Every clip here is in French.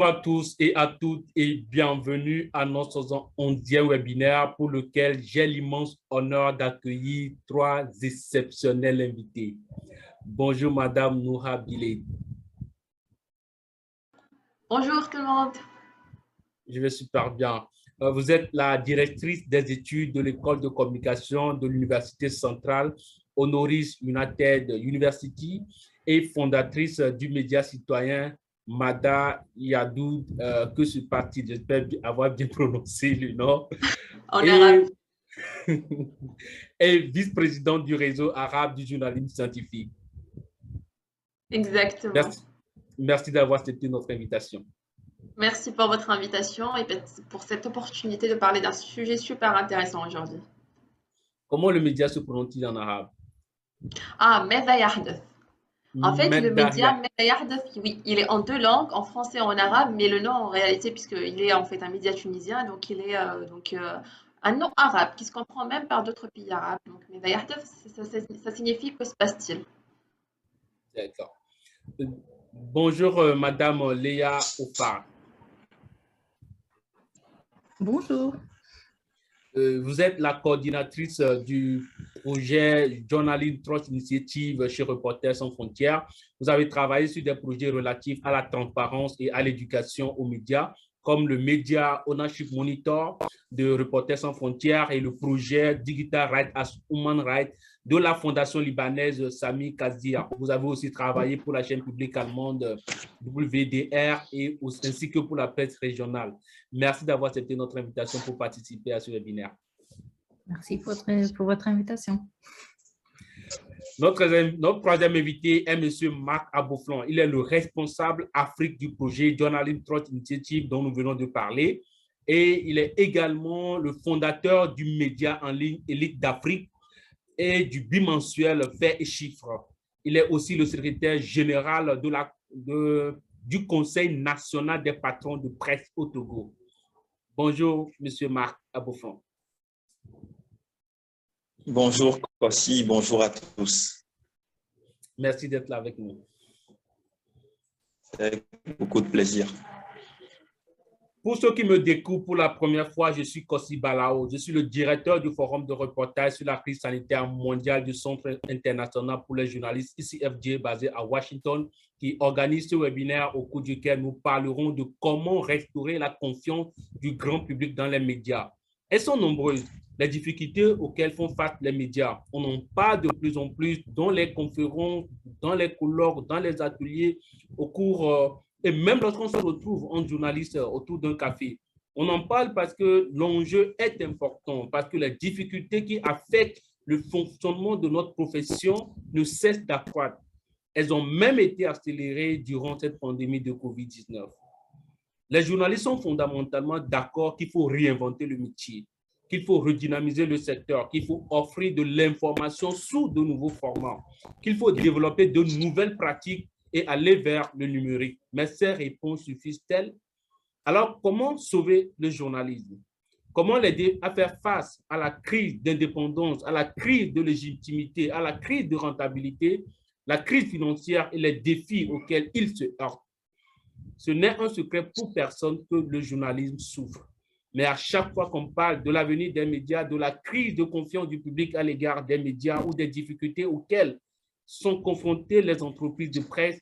Bonjour à tous et à toutes et bienvenue à notre 11e webinaire pour lequel j'ai l'immense honneur d'accueillir trois exceptionnels invités. Bonjour Madame Noura Bilé. Bonjour tout le monde. Je vais super bien. Vous êtes la directrice des études de l'école de communication de l'Université centrale Honoris United University et fondatrice du média citoyen Mada Yadoud, que ce parti, j'espère avoir bien prononcé le nom, En arabe. et vice-présidente du réseau arabe du journalisme scientifique. Exactement. Merci d'avoir accepté notre invitation. Merci pour votre invitation et pour cette opportunité de parler d'un sujet super intéressant aujourd'hui. Comment le média se prononce-t-il en arabe? ماذا يحدث. En fait, le média Medaya. ماذا يحدث, oui, il est en deux langues, en français et en arabe, mais le nom en réalité, puisqu'il est en fait un média tunisien, donc il est un nom arabe qui se comprend même par d'autres pays arabes. Donc ماذا يحدث, ça signifie que se passe-t-il. D'accord. Bonjour, Madame Léa Ofa. Bonjour. Vous êtes la coordinatrice du projet Journalism Trust Initiative chez Reporters sans frontières. Vous avez travaillé sur des projets relatifs à la transparence et à l'éducation aux médias, comme le Media Ownership Monitor de Reporters sans frontières et le projet Digital Rights as Human Rights de la fondation libanaise Sami Kazia. Vous avez aussi travaillé pour la chaîne publique allemande WDR et ainsi que pour la presse régionale. Merci d'avoir accepté notre invitation pour participer à ce webinaire. Merci pour votre invitation. Notre troisième invité est M. Marc Aboflon. Il est le responsable Afrique du projet Journalism Trust Initiative dont nous venons de parler. Et il est également le fondateur du média en ligne Élite d'Afrique et du bimensuel Faits et Chiffres. Il est aussi le secrétaire général du Conseil national des patrons de presse au Togo. Bonjour, M. Marc Aboflon. Bonjour, Kwasi. Bonjour à tous. Merci d'être là avec nous. C'est avec beaucoup de plaisir. Pour ceux qui me découvrent pour la première fois, je suis Kossi Balao. Je suis le directeur du forum de reportage sur la crise sanitaire mondiale du Centre international pour les journalistes ICFJ basé à Washington, qui organise ce webinaire au cours duquel nous parlerons de comment restaurer la confiance du grand public dans les médias. Elles sont nombreuses, les difficultés auxquelles font face les médias. On en parle de plus en plus dans les conférences, dans les colloques, dans les ateliers, au cours et même lorsqu'on se retrouve en journaliste autour d'un café. On en parle parce que l'enjeu est important, parce que les difficultés qui affectent le fonctionnement de notre profession ne cessent d'accroître. Elles ont même été accélérées durant cette pandémie de COVID-19. Les journalistes sont fondamentalement d'accord qu'il faut réinventer le métier, qu'il faut redynamiser le secteur, qu'il faut offrir de l'information sous de nouveaux formats, qu'il faut développer de nouvelles pratiques et aller vers le numérique. Mais ces réponses suffisent-elles? Alors, comment sauver le journalisme? Comment l'aider à faire face à la crise d'indépendance, à la crise de légitimité, à la crise de rentabilité, la crise financière et les défis auxquels il se heurte? Ce n'est un secret pour personne que le journalisme souffre. Mais à chaque fois qu'on parle de l'avenir des médias, de la crise de confiance du public à l'égard des médias ou des difficultés auxquelles sont confrontées les entreprises de presse,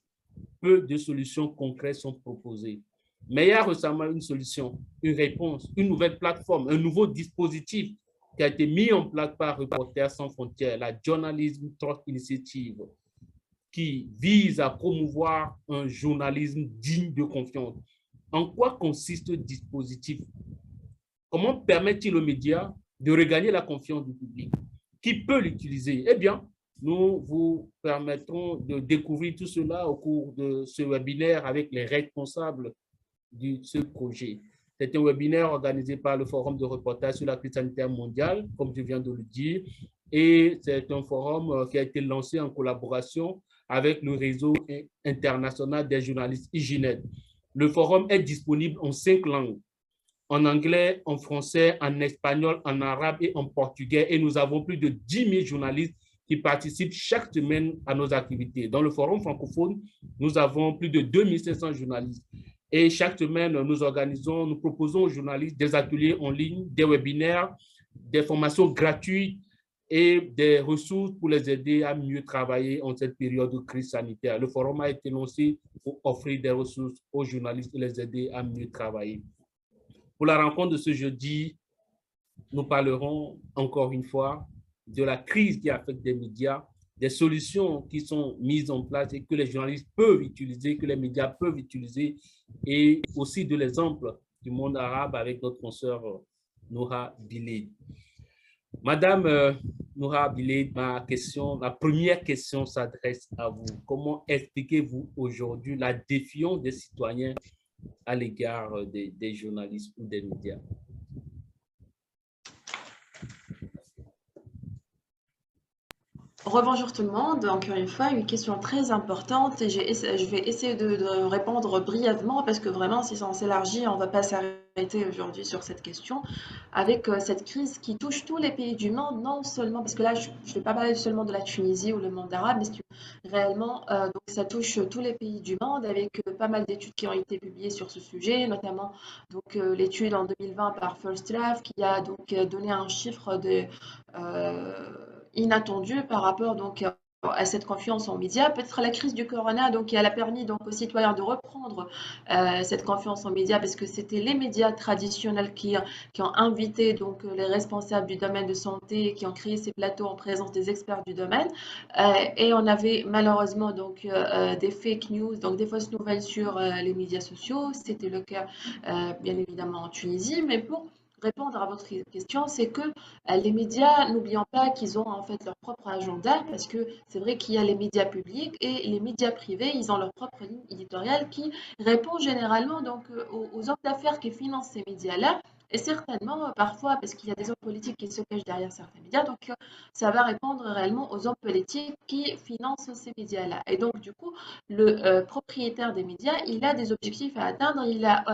peu de solutions concrètes sont proposées. Mais il y a récemment une solution, une réponse, une nouvelle plateforme, un nouveau dispositif qui a été mis en place par Reporters sans frontières, la Journalism Trust Initiative, qui vise à promouvoir un journalisme digne de confiance. En quoi consiste ce dispositif? Comment permet-il aux médias de regagner la confiance du public? Qui peut l'utiliser? Eh bien, nous vous permettrons de découvrir tout cela au cours de ce webinaire avec les responsables de ce projet. C'est un webinaire organisé par le Forum de reportage sur la crise sanitaire mondiale, comme je viens de le dire, et c'est un forum qui a été lancé en collaboration avec le réseau international des journalistes IGNET. Le forum est disponible en 5 langues, en anglais, en français, en espagnol, en arabe et en portugais, et nous avons plus de 10 000 journalistes qui participent chaque semaine à nos activités. Dans le forum francophone, nous avons plus de 2500 journalistes. Et chaque semaine, nous proposons aux journalistes des ateliers en ligne, des webinaires, des formations gratuites et des ressources pour les aider à mieux travailler en cette période de crise sanitaire. Le forum a été lancé pour offrir des ressources aux journalistes et les aider à mieux travailler. Pour la rencontre de ce jeudi, nous parlerons encore une fois de la crise qui affecte les médias, des solutions qui sont mises en place et que les journalistes peuvent utiliser, que les médias peuvent utiliser, et aussi de l'exemple du monde arabe avec notre consoeur Noura Biled. Madame Noura Biled, la première question s'adresse à vous. Comment expliquez-vous aujourd'hui la défiance des citoyens à l'égard des journalistes ou des médias? Rebonjour tout le monde, encore une fois, une question très importante et je vais essayer de répondre brièvement parce que vraiment, si ça s'élargit, on ne va pas s'arrêter aujourd'hui sur cette question. Avec cette crise qui touche tous les pays du monde, non seulement, parce que là, je ne vais pas parler seulement de la Tunisie ou le monde arabe, mais réellement, donc ça touche tous les pays du monde avec pas mal d'études qui ont été publiées sur ce sujet, notamment donc l'étude en 2020 par First Draft qui a donc donné un chiffre de inattendu par rapport donc à cette confiance en médias. Peut-être la crise du corona donc qui a permis donc aux citoyens de reprendre cette confiance en médias parce que c'était les médias traditionnels qui ont invité donc les responsables du domaine de santé qui ont créé ces plateaux en présence des experts du domaine et on avait malheureusement donc des fake news donc des fausses nouvelles sur les médias sociaux. C'était le cas bien évidemment en Tunisie, mais pour répondre à votre question, c'est que les médias, n'oublions pas qu'ils ont en fait leur propre agenda, parce que c'est vrai qu'il y a les médias publics et les médias privés, ils ont leur propre ligne éditoriale qui répond généralement donc aux hommes d'affaires qui financent ces médias-là. Et certainement, parfois, parce qu'il y a des hommes politiques qui se cachent derrière certains médias, donc ça va répondre réellement aux hommes politiques qui financent ces médias-là. Et donc, du coup, le propriétaire des médias, il a des objectifs à atteindre, il a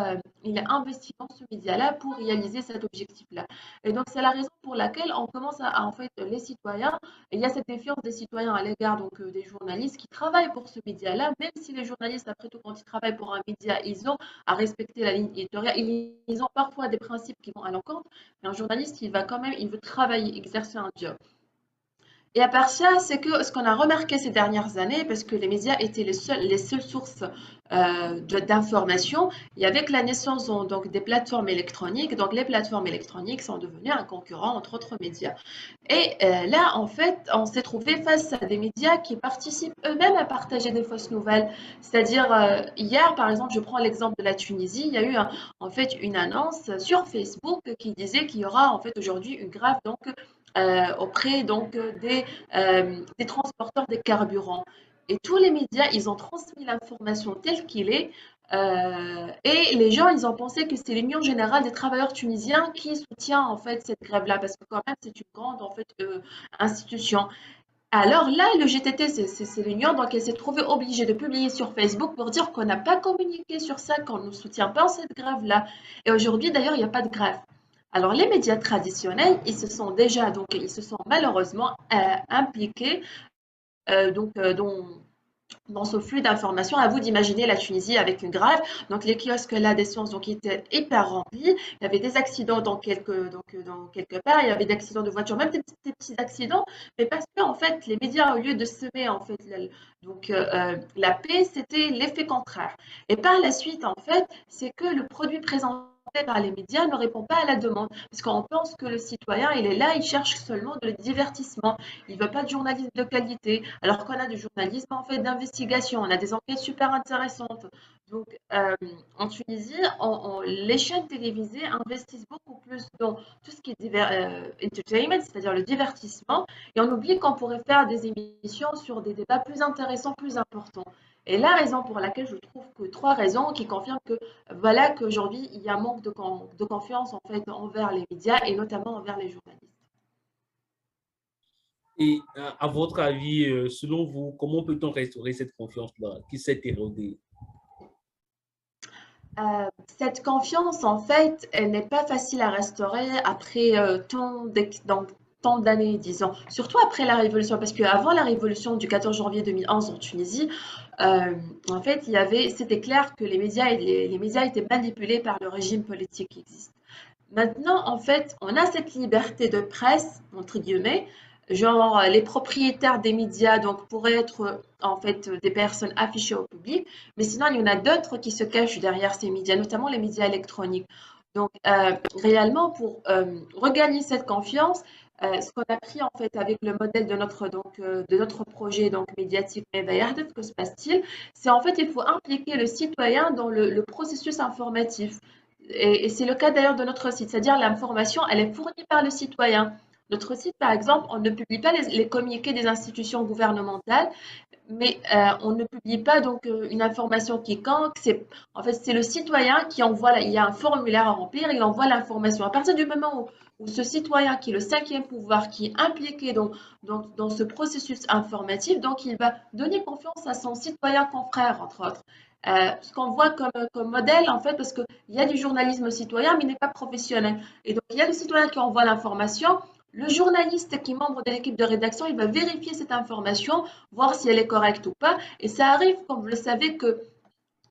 investi dans ce média-là pour réaliser cet objectif-là. Et donc, c'est la raison pour laquelle on commence en fait, les citoyens, il y a cette défiance des citoyens à l'égard donc des journalistes qui travaillent pour ce média-là, même si les journalistes, après tout, quand ils travaillent pour un média, ils ont à respecter la ligne éditoriale, ils ont parfois des principes qui vont à l'encontre, mais un journaliste, il va quand même, il veut travailler, exercer un job. Et à part ça, c'est que ce qu'on a remarqué ces dernières années, parce que les médias étaient les seules sources d'information, et avec la naissance donc, des plateformes électroniques, donc les plateformes électroniques sont devenues un concurrent entre autres médias. Et là, en fait, on s'est trouvé face à des médias qui participent eux-mêmes à partager des fausses nouvelles. C'est-à-dire, hier, par exemple, je prends l'exemple de la Tunisie, il y a eu en fait une annonce sur Facebook qui disait qu'il y aura en fait aujourd'hui une grève donc auprès donc des transporteurs des carburants. Et tous les médias, ils ont transmis l'information telle qu'il est. Et les gens, ils ont pensé que c'est l'Union générale des travailleurs tunisiens qui soutient en fait cette grève-là, parce que quand même c'est une grande en fait institution. Alors là, le GTT, c'est l'Union, donc elle s'est trouvée obligée de publier sur Facebook pour dire qu'on n'a pas communiqué sur ça, qu'on ne soutient pas cette grève-là. Et aujourd'hui, d'ailleurs, il n'y a pas de grève. Alors les médias traditionnels, ils se sont malheureusement impliqués dans ce flux d'informations. À vous d'imaginer la Tunisie avec une grève. Donc les kiosques là des sciences donc étaient hyper remplis. Il y avait des accidents dans quelque part. Il y avait des accidents de voitures, même des petits accidents. Mais parce que en fait les médias au lieu de semer en fait la paix, c'était l'effet contraire. Et par la suite en fait, c'est que le produit présenté par les médias ne répond pas à la demande. Parce qu'on pense que le citoyen, il est là, il cherche seulement de divertissement. Il ne veut pas de journalisme de qualité, alors qu'on a du journalisme en fait d'investigation, on a des enquêtes super intéressantes. Donc en Tunisie, les chaînes télévisées investissent beaucoup plus dans tout ce qui est entertainment, c'est-à-dire le divertissement, et on oublie qu'on pourrait faire des émissions sur des débats plus intéressants, plus importants. Et la raison pour laquelle je trouve que trois raisons qui confirment que voilà qu'aujourd'hui il y a un manque de confiance en fait envers les médias et notamment envers les journalistes. Et à votre avis, selon vous, comment peut-on restaurer cette confiance-là qui s'est érodée? Cette confiance, en fait, elle n'est pas facile à restaurer après tant d'années, disons. Surtout après la Révolution, parce qu'avant la Révolution du 14 janvier 2011 en Tunisie, en fait, c'était clair que les médias étaient manipulés par le régime politique qui existe. Maintenant, en fait, on a cette liberté de presse, entre guillemets, genre les propriétaires des médias donc pourraient être en fait des personnes affichées au public, mais sinon il y en a d'autres qui se cachent derrière ces médias, notamment les médias électroniques. Donc réellement pour regagner cette confiance, ce qu'on a pris en fait avec le modèle de notre projet donc médiatique Medaillardet, que se passe-t-il? C'est en fait il faut impliquer le citoyen dans le processus informatif. Et c'est le cas d'ailleurs de notre site, c'est-à-dire l'information, elle est fournie par le citoyen. Notre site, par exemple, on ne publie pas les communiqués des institutions gouvernementales, mais on ne publie pas donc une information quiconque. En fait, c'est le citoyen qui envoie, il y a un formulaire à remplir, il envoie l'information. À partir du moment où ce citoyen, qui est le cinquième pouvoir, qui est impliqué dans ce processus informatif, donc il va donner confiance à son citoyen confrère, entre autres. Ce qu'on voit comme modèle, en fait, parce qu'il y a du journalisme citoyen, mais il n'est pas professionnel. Et donc, il y a le citoyen qui envoie l'information. Le journaliste qui est membre de l'équipe de rédaction, il va vérifier cette information, voir si elle est correcte ou pas. Et ça arrive, comme vous le savez, que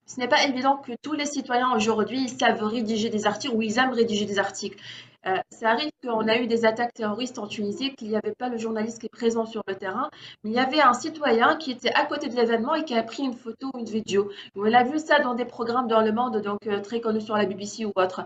ce n'est pas évident que tous les citoyens aujourd'hui savent rédiger des articles ou ils aiment rédiger des articles. Ça arrive qu'on a eu des attaques terroristes en Tunisie, qu'il n'y avait pas le journaliste qui est présent sur le terrain, mais il y avait un citoyen qui était à côté de l'événement et qui a pris une photo ou une vidéo. On a vu ça dans des programmes dans le monde, donc très connus sur la BBC ou autre.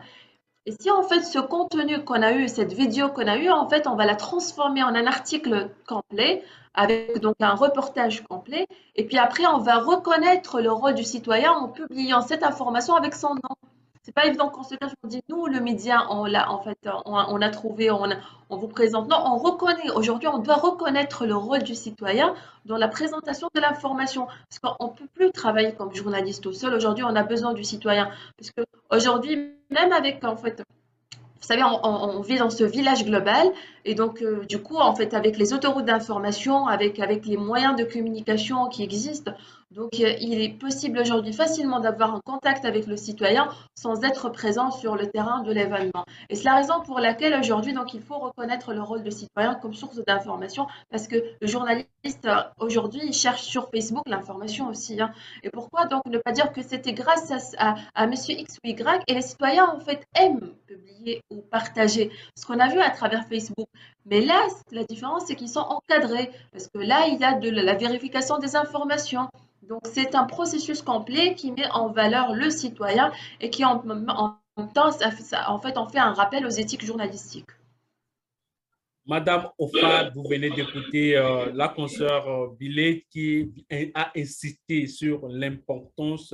Et si en fait ce contenu qu'on a eu, cette vidéo qu'on a eue, en fait, on va la transformer en un article complet avec donc un reportage complet. Et puis après, on va reconnaître le rôle du citoyen en publiant cette information avec son nom. C'est pas évident qu'on se cache, on dit nous, le média, on l'a en fait, on a trouvé, on vous présente. Non, on reconnaît. Aujourd'hui, on doit reconnaître le rôle du citoyen dans la présentation de l'information. Parce qu'on ne peut plus travailler comme journaliste tout seul. Aujourd'hui, on a besoin du citoyen. Parce que aujourd'hui, même avec en fait vous savez, on vit dans ce village global et donc du coup, en fait, avec les autoroutes d'information, avec les moyens de communication qui existent, donc il est possible aujourd'hui facilement d'avoir un contact avec le citoyen sans être présent sur le terrain de l'événement. Et c'est la raison pour laquelle aujourd'hui, donc, il faut reconnaître le rôle de citoyen comme source d'information parce que le journaliste aujourd'hui, il cherche sur Facebook l'information aussi, hein. Et pourquoi donc ne pas dire que c'était grâce à Monsieur X ou Y et les citoyens en fait aiment publier ou partager ce qu'on a vu à travers Facebook. Mais là, la différence c'est qu'ils sont encadrés parce que là, il y a de la vérification des informations. Donc c'est un processus complet qui met en valeur le citoyen et qui en même temps, en fait, on fait un rappel aux éthiques journalistiques. Madame Offad, vous venez d'écouter la consoeur Billet qui a insisté sur l'importance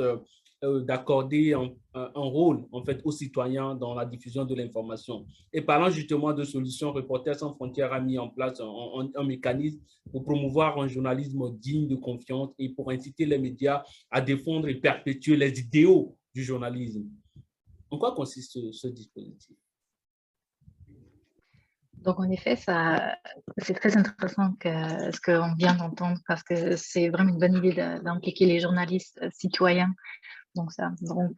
d'accorder un rôle en fait aux citoyens dans la diffusion de l'information. Et parlant justement de solutions, Reporters sans frontières a mis en place un mécanisme pour promouvoir un journalisme digne de confiance et pour inciter les médias à défendre et perpétuer les idéaux du journalisme. En quoi consiste ce dispositif? Donc, en effet, c'est très intéressant ce qu'on vient d'entendre parce que c'est vraiment une bonne idée d'impliquer les journalistes citoyens. Donc,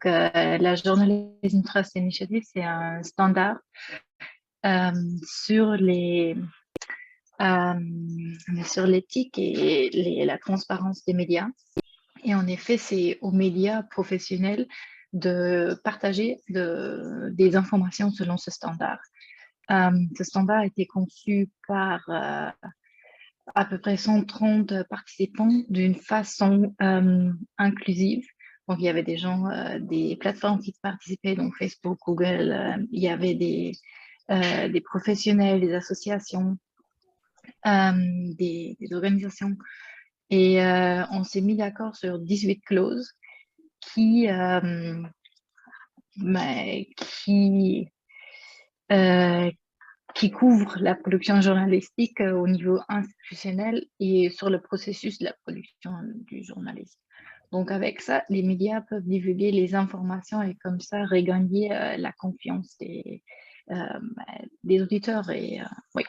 la Journalism Trust Initiative, c'est un standard sur l'éthique et la transparence des médias. Et en effet, c'est aux médias professionnels de partager des informations selon ce standard. Ce standard a été conçu par à peu près 130 participants d'une façon inclusive. Donc, il y avait des gens, des plateformes qui participaient, donc Facebook, Google, il y avait des professionnels, des associations, des organisations. Et on s'est mis d'accord sur 18 clauses qui, qui qui couvre la production journalistique au niveau institutionnel et sur le processus de la production du journalisme. Donc, avec ça, les médias peuvent divulguer les informations et comme ça regagner la confiance des auditeurs. Oui.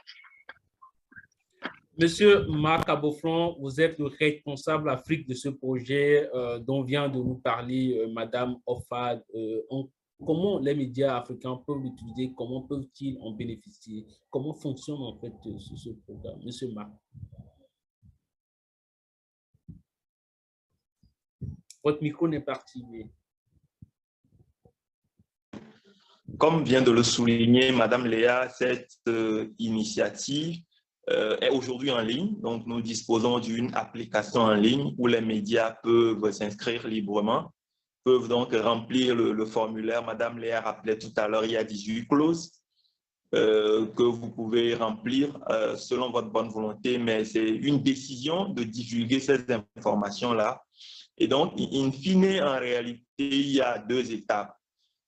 Monsieur Marc Aboflon, vous êtes le responsable Afrique de ce projet dont vient de nous parler Madame Offad. Comment les médias africains peuvent l'utiliser? Comment peuvent-ils en bénéficier? Comment fonctionne en fait ce programme? Monsieur Marc. Votre micro n'est pas activé. Comme vient de le souligner Madame Léa, cette initiative est aujourd'hui en ligne. Donc, nous disposons d'une application en ligne où les médias peuvent s'inscrire librement, peuvent donc remplir le formulaire. Madame Léa rappelait tout à l'heure, il y a 18 clauses que vous pouvez remplir selon votre bonne volonté, mais c'est une décision de divulguer ces informations-là. Et donc, in fine, en réalité, il y a 2 étapes.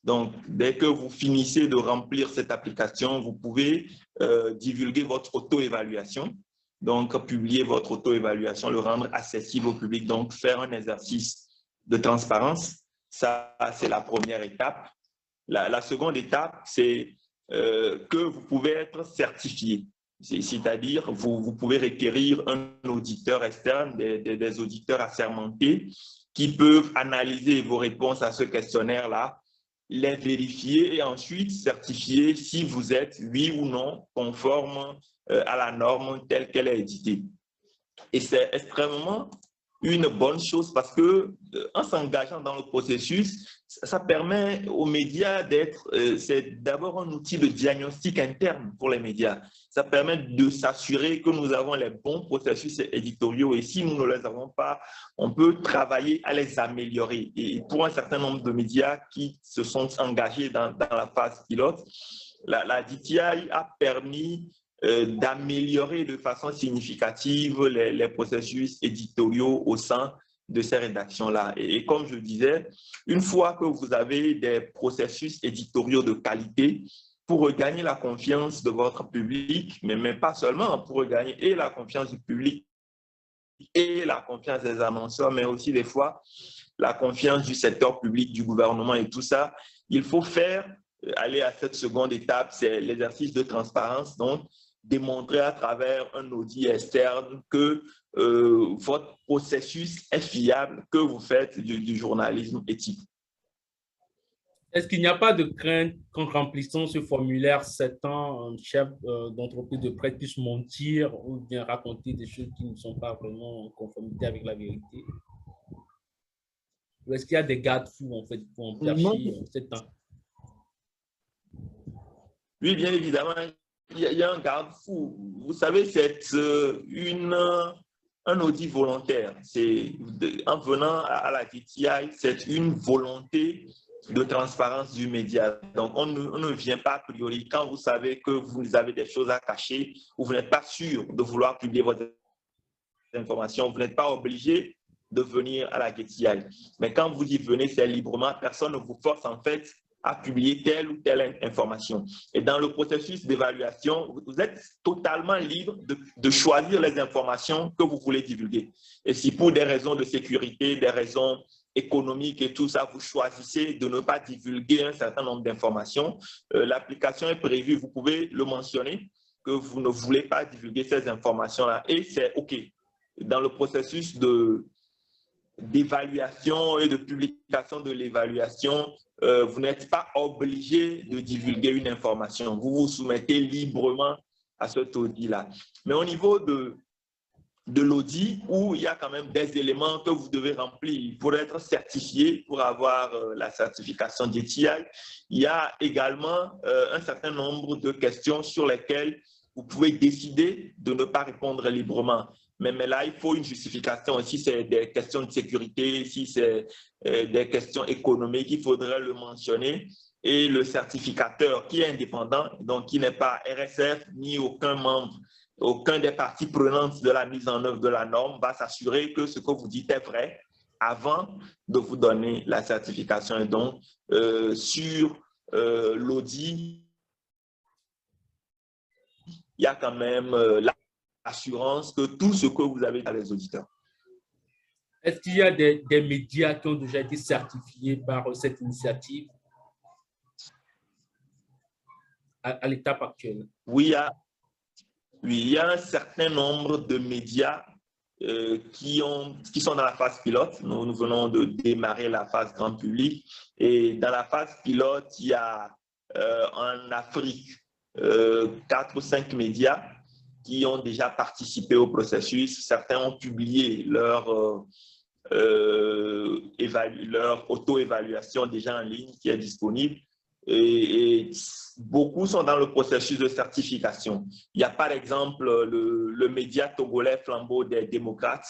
Donc, dès que vous finissez de remplir cette application, vous pouvez divulguer votre auto-évaluation, donc publier votre auto-évaluation, le rendre accessible au public, donc faire un exercice de transparence. Ça, c'est la première étape. La seconde étape, c'est que vous pouvez être certifié. C'est-à-dire, vous pouvez requérir un auditeur externe, des auditeurs assermentés qui peuvent analyser vos réponses à ce questionnaire-là, les vérifier et ensuite certifier si vous êtes, oui ou non, conforme à la norme telle qu'elle est éditée. Et c'est extrêmement une bonne chose parce que en s'engageant dans le processus, ça permet aux médias d'être, c'est d'abord un outil de diagnostic interne pour les médias. Ça permet de s'assurer que nous avons les bons processus éditoriaux et si nous ne les avons pas, on peut travailler à les améliorer. Et pour un certain nombre de médias qui se sont engagés dans la phase pilote, la DTI a permis d'améliorer de façon significative les processus éditoriaux au sein de ces rédactions-là. Et comme je disais, une fois que vous avez des processus éditoriaux de qualité, pour regagner la confiance de votre public, mais pas seulement, pour regagner et la confiance du public et la confiance des annonceurs, mais aussi des fois la confiance du secteur public, du gouvernement et tout ça, il faut aller à cette seconde étape, c'est l'exercice de transparence, donc démontrer à travers un audit externe que votre processus est fiable, que vous faites du journalisme éthique. Est-ce qu'il n'y a pas de crainte qu'en remplissant ce formulaire, certains chefs d'entreprise de presse puissent mentir ou bien raconter des choses qui ne sont pas vraiment en conformité avec la vérité? Ou est-ce qu'il y a des garde-fous en fait pour empêcher cette temps? Oui, bien évidemment, il y a un garde-fou. Vous savez, c'est un audit volontaire. En venant à la DTI, c'est une volonté de transparence du média. Donc, on ne vient pas a priori quand vous savez que vous avez des choses à cacher ou vous n'êtes pas sûr de vouloir publier votre information, vous n'êtes pas obligé de venir à la DTI. Mais quand vous y venez, c'est librement, personne ne vous force en fait à publier telle ou telle information. Et dans le processus d'évaluation, vous êtes totalement libre de choisir les informations que vous voulez divulguer. Et si pour des raisons de sécurité, des raisons économiques et tout ça, vous choisissez de ne pas divulguer un certain nombre d'informations, l'application est prévue, vous pouvez le mentionner, que vous ne voulez pas divulguer ces informations-là. Et c'est OK. Dans le processus d'évaluation et de publication de l'évaluation, vous n'êtes pas obligé de divulguer une information. Vous vous soumettez librement à cet audit-là. Mais au niveau de l'audit, où il y a quand même des éléments que vous devez remplir pour être certifié, pour avoir la certification DTI, il y a également un certain nombre de questions sur lesquelles vous pouvez décider de ne pas répondre librement. Mais là, il faut une justification. Si c'est des questions de sécurité, si c'est des questions économiques, il faudrait le mentionner. Et le certificateur qui est indépendant, donc qui n'est pas RSF ni aucun membre, aucun des parties prenantes de la mise en œuvre de la norme, va s'assurer que ce que vous dites est vrai avant de vous donner la certification. Et donc, sur l'audit, il y a quand même l'assurance que tout ce que vous avez dans les auditeurs. Est-ce qu'il y a des médias qui ont déjà été certifiés par cette initiative à l'étape actuelle? Oui, il y a un certain nombre de médias qui sont dans la phase pilote. Nous venons de démarrer la phase grand public. Et dans la phase pilote, il y a en Afrique 4 ou 5 médias qui ont déjà participé au processus. Certains ont publié leur leur auto-évaluation déjà en ligne qui est disponible. Et beaucoup sont dans le processus de certification. Il y a par exemple le média togolais Flambeau des démocrates,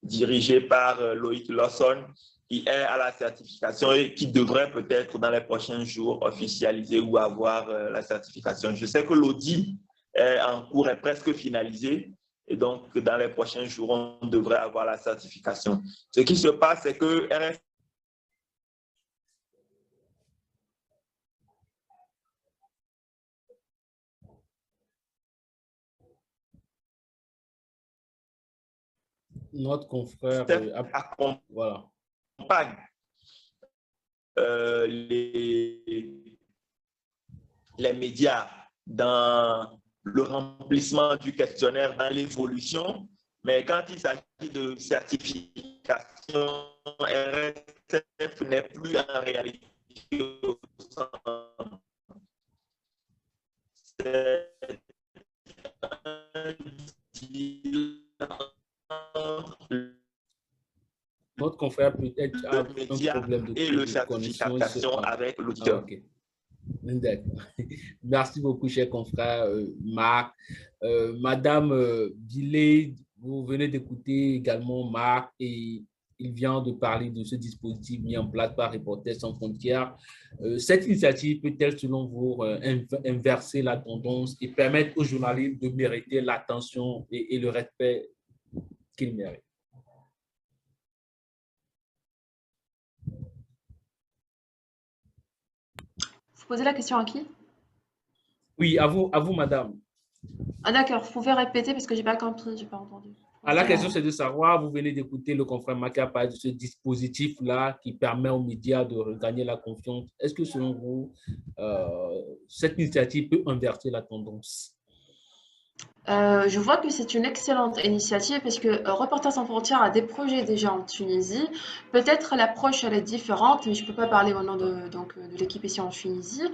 dirigé par Loïc Lawson, qui est à la certification et qui devrait peut-être dans les prochains jours officialiser ou avoir la certification. Je sais que l'audit est en cours, est presque finalisé. Et donc, dans les prochains jours, on devrait avoir la certification. Ce qui se passe, c'est que RF Notre confrère, voilà. accompagne les médias dans le remplissement du questionnaire, dans l'évolution, mais quand il s'agit de certification, RSF n'est plus en réalité au centre. C'est Notre confrère peut-être a un problème de certification avec l'auditeur. Okay. Merci beaucoup, cher confrère Marc. Madame Billet, vous venez d'écouter également Marc et il vient de parler de ce dispositif mis en place par Reporters sans frontières. Cette initiative peut-elle, selon vous, inverser la tendance et permettre aux journalistes de mériter l'attention et le respect qu'ils méritent? Vous posez la question à qui? Oui, à vous, madame. Ah d'accord, vous pouvez répéter parce que j'ai pas compris, j'ai pas entendu. La question, c'est de savoir, vous venez d'écouter le confrère Makia parler de ce dispositif-là qui permet aux médias de regagner la confiance. Est-ce que selon vous, cette initiative peut inverser la tendance? Je vois que c'est une excellente initiative parce que Reporters sans frontières a des projets déjà en Tunisie. Peut-être l'approche elle est différente, mais je peux pas parler au nom de l'équipe ici en Tunisie,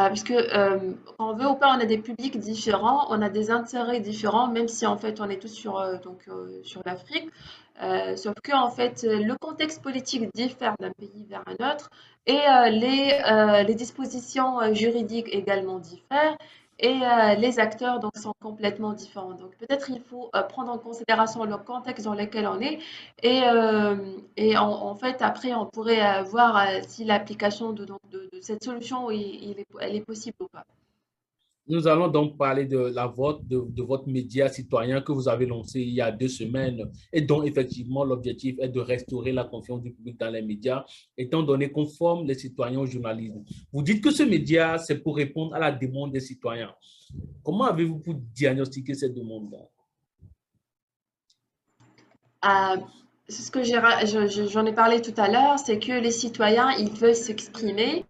puisque quand on veut ou pas, on a des publics différents, on a des intérêts différents, même si en fait on est tous sur l'Afrique. Sauf que en fait le contexte politique diffère d'un pays vers un autre et les dispositions juridiques également diffèrent. Et les acteurs donc, sont complètement différents. Donc peut-être il faut prendre en considération le contexte dans lequel on est et en fait après on pourrait voir si l'application de cette solution elle est possible ou pas. Nous allons donc parler de votre média citoyen que vous avez lancé il y a 2 semaines et dont effectivement l'objectif est de restaurer la confiance du public dans les médias, étant donné qu'on forme les citoyens au journalisme. Vous dites que ce média, c'est pour répondre à la demande des citoyens. Comment avez-vous pu diagnostiquer cette demande-là? C'est ce que j'en ai parlé tout à l'heure, c'est que les citoyens, ils veulent s'exprimer.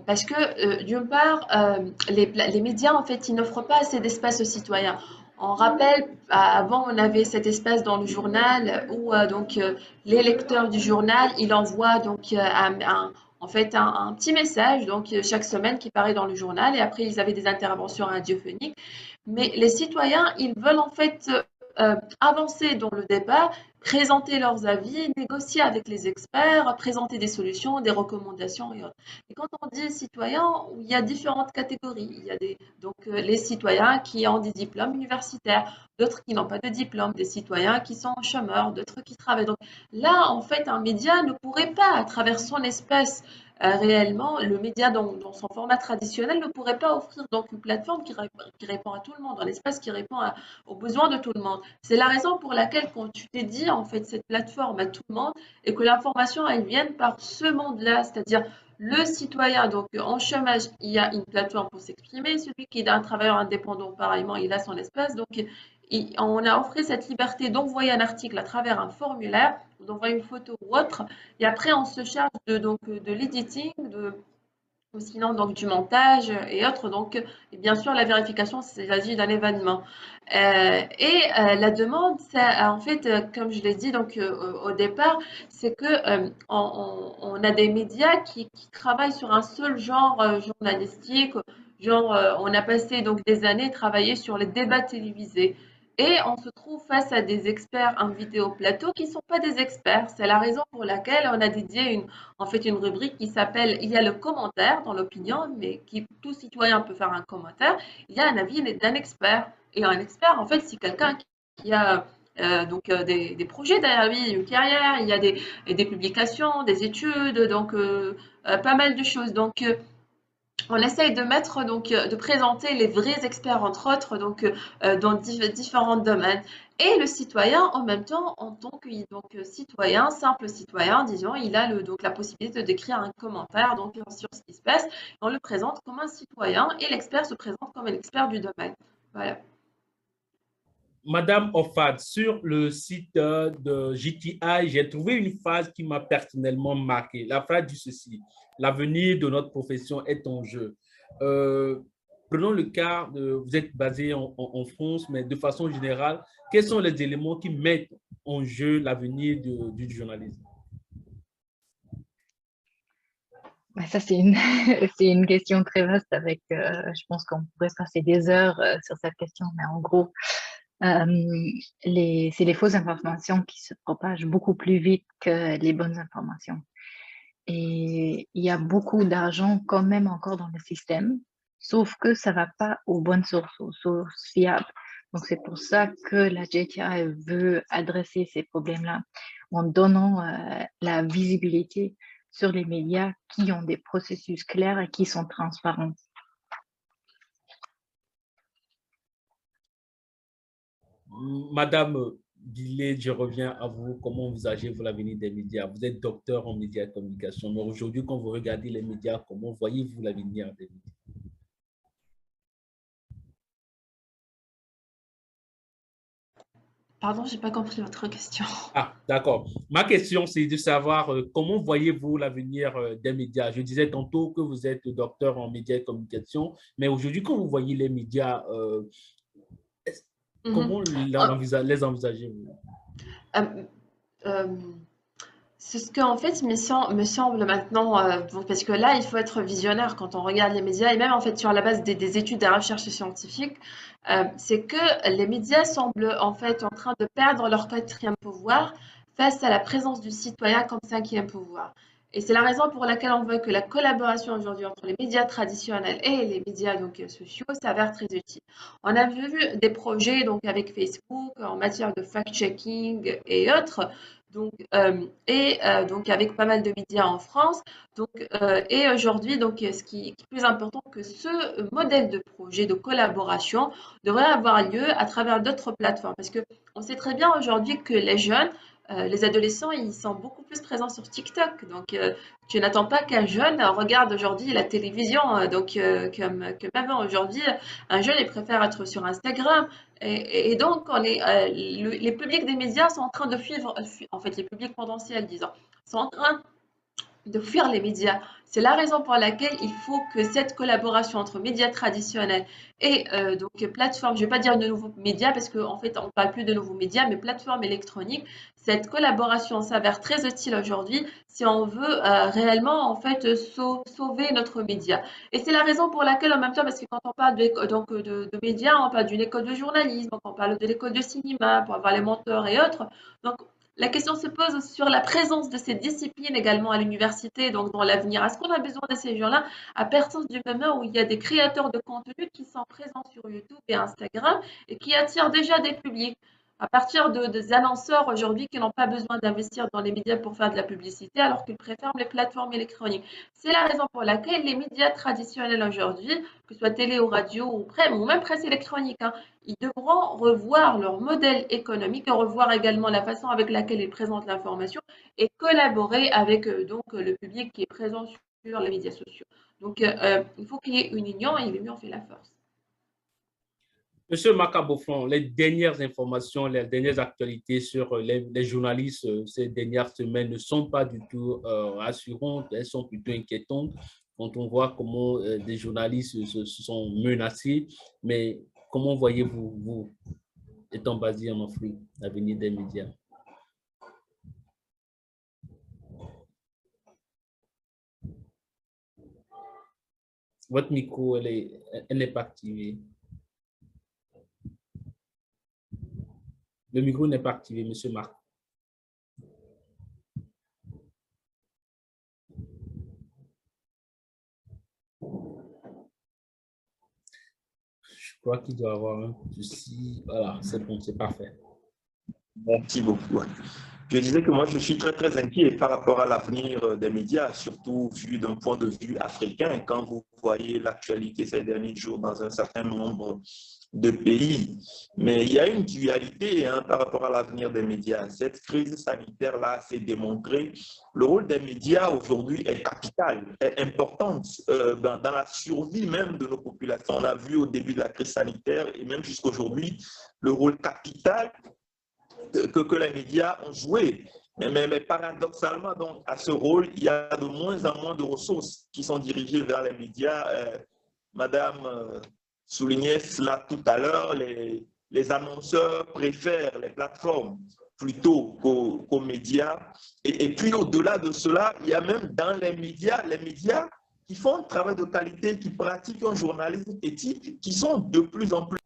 Parce que d'une part, les médias, en fait, ils n'offrent pas assez d'espace aux citoyens. On rappelle, avant, on avait cet espace dans le journal où les lecteurs du journal, ils envoient en fait un petit message donc chaque semaine qui paraît dans le journal et après ils avaient des interventions radiophoniques. Mais les citoyens, ils veulent en fait avancer dans le débat, présenter leurs avis, négocier avec les experts, présenter des solutions, des recommandations et autres. Et quand on dit citoyens, il y a différentes catégories. Il y a les citoyens qui ont des diplômes universitaires, d'autres qui n'ont pas de diplôme, des citoyens qui sont chômeurs, d'autres qui travaillent. Donc là, en fait, un média ne pourrait pas, à travers son espèce, réellement, le média dans son format traditionnel ne pourrait pas offrir donc une plateforme qui répond à tout le monde, un espace qui répond aux besoins de tout le monde. C'est la raison pour laquelle quand tu t'es dit en fait cette plateforme à tout le monde et que l'information elle vienne par ce monde-là, c'est-à-dire le citoyen, donc en chômage, il y a une plateforme pour s'exprimer. Celui qui est un travailleur indépendant, pareillement, il a son espace. Donc, on a offert cette liberté d'envoyer un article à travers un formulaire, d'envoyer une photo ou autre. Et après, on se charge de l'editing, ou sinon donc du montage et autres. Donc, et bien sûr, la vérification, c'est s'agit d'un événement. La demande, en fait, comme je l'ai dit donc au départ, c'est que on a des médias qui travaillent sur un seul genre journalistique. Genre, on a passé donc des années à travailler sur les débats télévisés. Et on se trouve face à des experts invités au plateau qui ne sont pas des experts. C'est la raison pour laquelle on a dédié en fait une rubrique qui s'appelle « Il y a le commentaire dans l'opinion », mais tout citoyen peut faire un commentaire. Il y a un avis d'un expert. Et un expert, en fait, c'est quelqu'un qui a des projets derrière lui, une carrière, il y a des publications, des études, pas mal de choses. On essaye de mettre de présenter les vrais experts entre autres dans différents domaines et le citoyen en même temps en tant que citoyen simple citoyen disons il a la possibilité d'écrire un commentaire sur ce qui se passe. On le présente comme un citoyen et l'expert se présente comme un expert du domaine. Voilà. Madame Offad, sur le site de JTI, j'ai trouvé une phrase qui m'a personnellement marqué. La phrase dit ceci: l'avenir de notre profession est en jeu. Prenons le cas, vous êtes basé en France, mais de façon générale, quels sont les éléments qui mettent en jeu l'avenir du journalisme? Ça, c'est c'est une question très vaste avec, je pense qu'on pourrait passer des heures sur cette question, mais en gros, c'est les fausses informations qui se propagent beaucoup plus vite que les bonnes informations. Et il y a beaucoup d'argent quand même encore dans le système, sauf que ça ne va pas aux bonnes sources, aux sources fiables. Donc, c'est pour ça que la JTI veut adresser ces problèmes-là en donnant la visibilité sur les médias qui ont des processus clairs et qui sont transparents. Madame Billet, je reviens à vous. Comment envisagez-vous l'avenir des médias? Vous êtes docteur en médias et communication, mais aujourd'hui, quand vous regardez les médias, comment voyez-vous l'avenir des médias? Pardon, j'ai pas compris votre question. Ah, d'accord. Ma question, c'est de savoir comment voyez-vous l'avenir des médias? Je disais tantôt que vous êtes docteur en médias et communication, mais aujourd'hui, quand vous voyez les médias, comment les envisagez-vous? Euh, euh, C'est ce qu'en fait me semble maintenant, parce que là, il faut être visionnaire quand on regarde les médias, et même en fait sur la base des études, des recherches scientifiques, c'est que les médias semblent en fait en train de perdre leur quatrième pouvoir face à la présence du citoyen comme cinquième pouvoir. Et c'est la raison pour laquelle on voit que la collaboration aujourd'hui entre les médias traditionnels et les médias sociaux s'avère très utile. On a vu des projets avec Facebook en matière de fact-checking et autres, avec pas mal de médias en France. Et aujourd'hui, ce qui est plus important que ce modèle de projet de collaboration devrait avoir lieu à travers d'autres plateformes. Parce que on sait très bien aujourd'hui que les jeunes, les adolescents, ils sont beaucoup plus présents sur TikTok. Tu n'attends pas qu'un jeune regarde aujourd'hui la télévision, comme avant. Aujourd'hui, un jeune, il préfère être sur Instagram. Les publics des médias sont en train de suivre, en fait, les publics potentiels, disons, sont en train de fuir les médias. C'est la raison pour laquelle il faut que cette collaboration entre médias traditionnels et plateformes, je ne vais pas dire de nouveaux médias parce qu'en fait on ne parle plus de nouveaux médias, mais plateformes électroniques, cette collaboration s'avère très utile aujourd'hui si on veut réellement en fait sauver notre média. Et c'est la raison pour laquelle en même temps, parce que quand on parle de médias, on parle d'une école de journalisme, on parle de l'école de cinéma pour avoir les mentors et autres. Donc la question se pose sur la présence de ces disciplines également à l'université, donc dans l'avenir. Est-ce qu'on a besoin de ces gens-là à partir du moment où il y a des créateurs de contenu qui sont présents sur YouTube et Instagram et qui attirent déjà des publics? À partir des annonceurs aujourd'hui qui n'ont pas besoin d'investir dans les médias pour faire de la publicité alors qu'ils préfèrent les plateformes électroniques. C'est la raison pour laquelle les médias traditionnels aujourd'hui, que ce soit télé ou radio ou même presse électronique, hein, ils devront revoir leur modèle économique et revoir également la façon avec laquelle ils présentent l'information et collaborer avec le public qui est présent sur les médias sociaux. Il faut qu'il y ait une union et l'union fait la force. Monsieur Macabofon, les dernières informations, les dernières actualités sur les journalistes ces dernières semaines ne sont pas du tout rassurantes, elles sont plutôt inquiétantes quand on voit comment des journalistes se sont menacés. Mais comment voyez-vous, vous, étant basé en Afrique, l'avenir des médias? Votre micro, elle n'est pas activée. Le micro n'est pas activé, Monsieur Marc. Je crois qu'il doit avoir un souci. Voilà, c'est bon, c'est parfait. Merci beaucoup. Je disais que moi, je suis très, très inquiet par rapport à l'avenir des médias, surtout vu d'un point de vue africain. Quand vous voyez l'actualité ces derniers jours dans un certain nombre de pays. Mais il y a une dualité par rapport à l'avenir des médias. Cette crise sanitaire-là s'est démontrée. Le rôle des médias aujourd'hui est capital, est important dans la survie même de nos populations. On a vu au début de la crise sanitaire et même jusqu'à aujourd'hui le rôle capital que les médias ont joué. Mais paradoxalement, donc, à ce rôle, il y a de moins en moins de ressources qui sont dirigées vers les médias. Madame soulignait cela tout à l'heure, les annonceurs préfèrent les plateformes plutôt qu'aux médias. Et puis, au-delà de cela, il y a même dans les médias qui font un travail de qualité, qui pratiquent un journalisme éthique, qui sont de plus en plus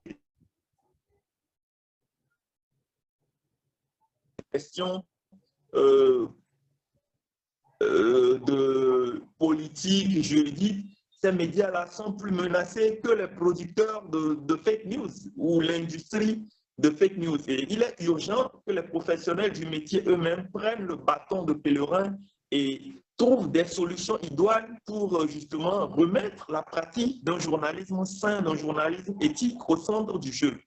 questions de politique juridique. Ces médias-là sont plus menacés que les producteurs de fake news ou l'industrie de fake news. Et il est urgent que les professionnels du métier eux-mêmes prennent le bâton de pèlerin et trouvent des solutions idoines pour justement remettre la pratique d'un journalisme sain, d'un journalisme éthique au centre du jeu.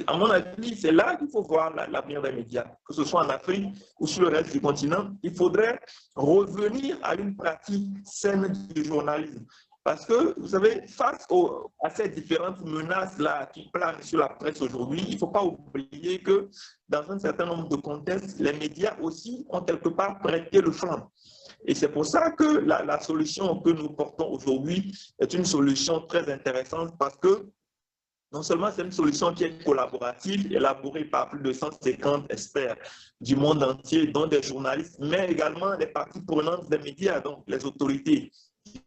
À mon avis, c'est là qu'il faut voir l'avenir des médias, que ce soit en Afrique ou sur le reste du continent. Il faudrait revenir à une pratique saine du journalisme. Parce que, vous savez, face à ces différentes menaces-là qui planent sur la presse aujourd'hui, il ne faut pas oublier que dans un certain nombre de contextes, les médias aussi ont quelque part prêté le flanc. Et c'est pour ça que la solution que nous portons aujourd'hui est une solution très intéressante parce que non seulement c'est une solution qui est collaborative, élaborée par plus de 150 experts du monde entier, dont des journalistes, mais également les parties prenantes des médias, donc les autorités